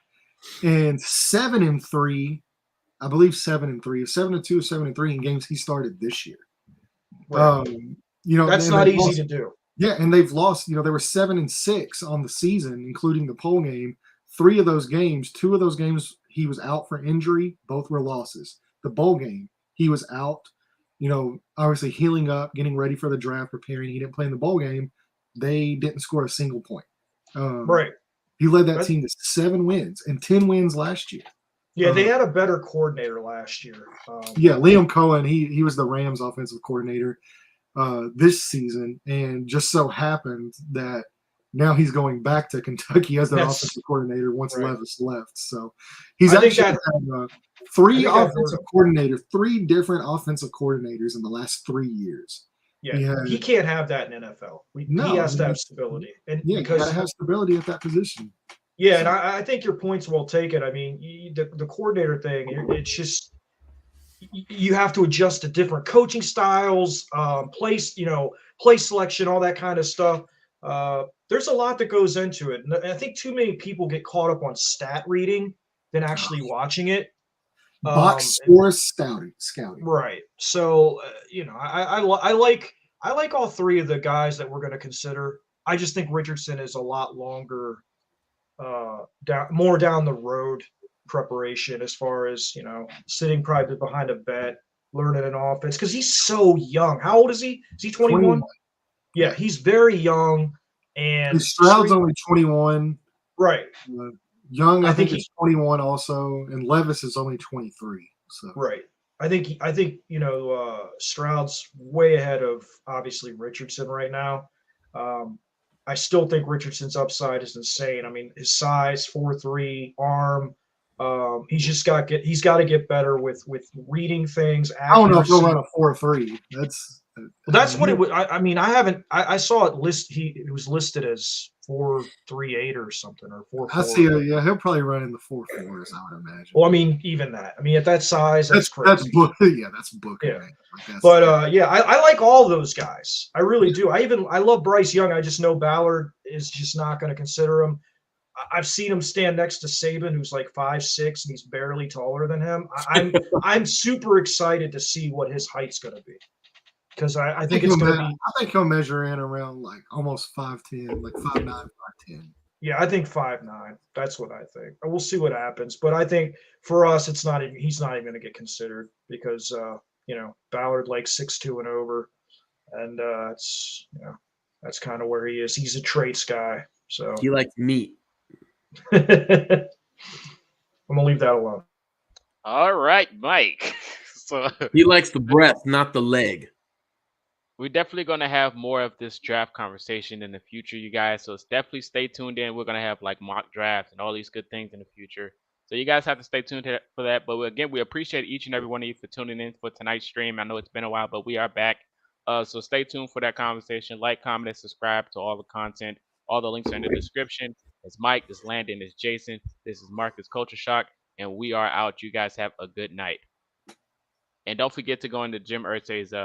and 7-3, I believe 7-3, 7-2, 7-3 in games he started this year. Right. That's and not they've easy lost, to do. yeah, and they've lost. They were 7-6 on the season, including the pole game. 3 of those games, 2 of those games, he was out for injury. Both were losses. The bowl game, he was out. Obviously healing up, getting ready for the draft, preparing. He didn't play in the bowl game. They didn't score a single point. Right. He led that team to 7 wins and 10 wins last year. Yeah, they had a better coordinator last year. Yeah, Liam Cohen, he was the Rams offensive coordinator this season, and just so happened that now he's going back to Kentucky as their offensive coordinator once Levis left. So he's actually had 3 different offensive coordinators in the last 3 years. Yeah, he can't have that in NFL. He has to have stability, and you got to have stability at that position. Yeah, and I think your point's well taken. I mean, the coordinator thing, it's just you have to adjust to different coaching styles, play selection, all that kind of stuff. There's a lot that goes into it, and I think too many people get caught up on stat reading than actually watching it. Box score scouting. Right. So I like all 3 of the guys that we're going to consider. I just think Richardson is a lot longer, more down the road preparation as far as sitting probably behind a vet, learning an offense because he's so young. How old is he? Is he 21? Yeah, he's very young. And Stroud's only 21. Right. Young, I think is 21 also, and Levis is only 23. So right. I think Stroud's way ahead of obviously Richardson right now. I still think Richardson's upside is insane. I mean, his size, 4'3", arm. He's got to get better with reading things. Accuracy. I don't know if he'll run a 4.3. That's what it was. I saw it it was listed as 4.38 or something, or 4.4. I see. Yeah, he'll probably run in the 4.4s, I would imagine. Well, I mean, even that. I mean, at that size, that's crazy. That's book. Yeah. But I like all those guys. I really do. I love Bryce Young. I just know Ballard is just not going to consider him. I've seen him stand next to Saban, who's like 5'6", and he's barely taller than him. I'm super excited to see what his height's going to be. Because I think it's going to be. I think he'll measure in around like almost 5'10", like 5'9", 5'10". Yeah, I think 5'9". That's what I think. We'll see what happens, but I think for us, he's not even going to get considered because Ballard likes 6'2" and over, and that's kind of where he is. He's a traits guy, so he likes meat. I'm gonna leave that alone. All right, Mike. So he likes the breast, not the leg. We're definitely going to have more of this draft conversation in the future, you guys. So definitely stay tuned in. We're going to have like mock drafts and all these good things in the future. So you guys have to stay tuned for that. But again, we appreciate each and every one of you for tuning in for tonight's stream. I know it's been a while, but we are back. So stay tuned for that conversation. Like, comment, and subscribe to all the content. All the links are in the description. It's Mike, it's Landon, it's Jason. This is Marcus Culture Shock, and we are out. You guys have a good night. And don't forget to go into Jim Irsay's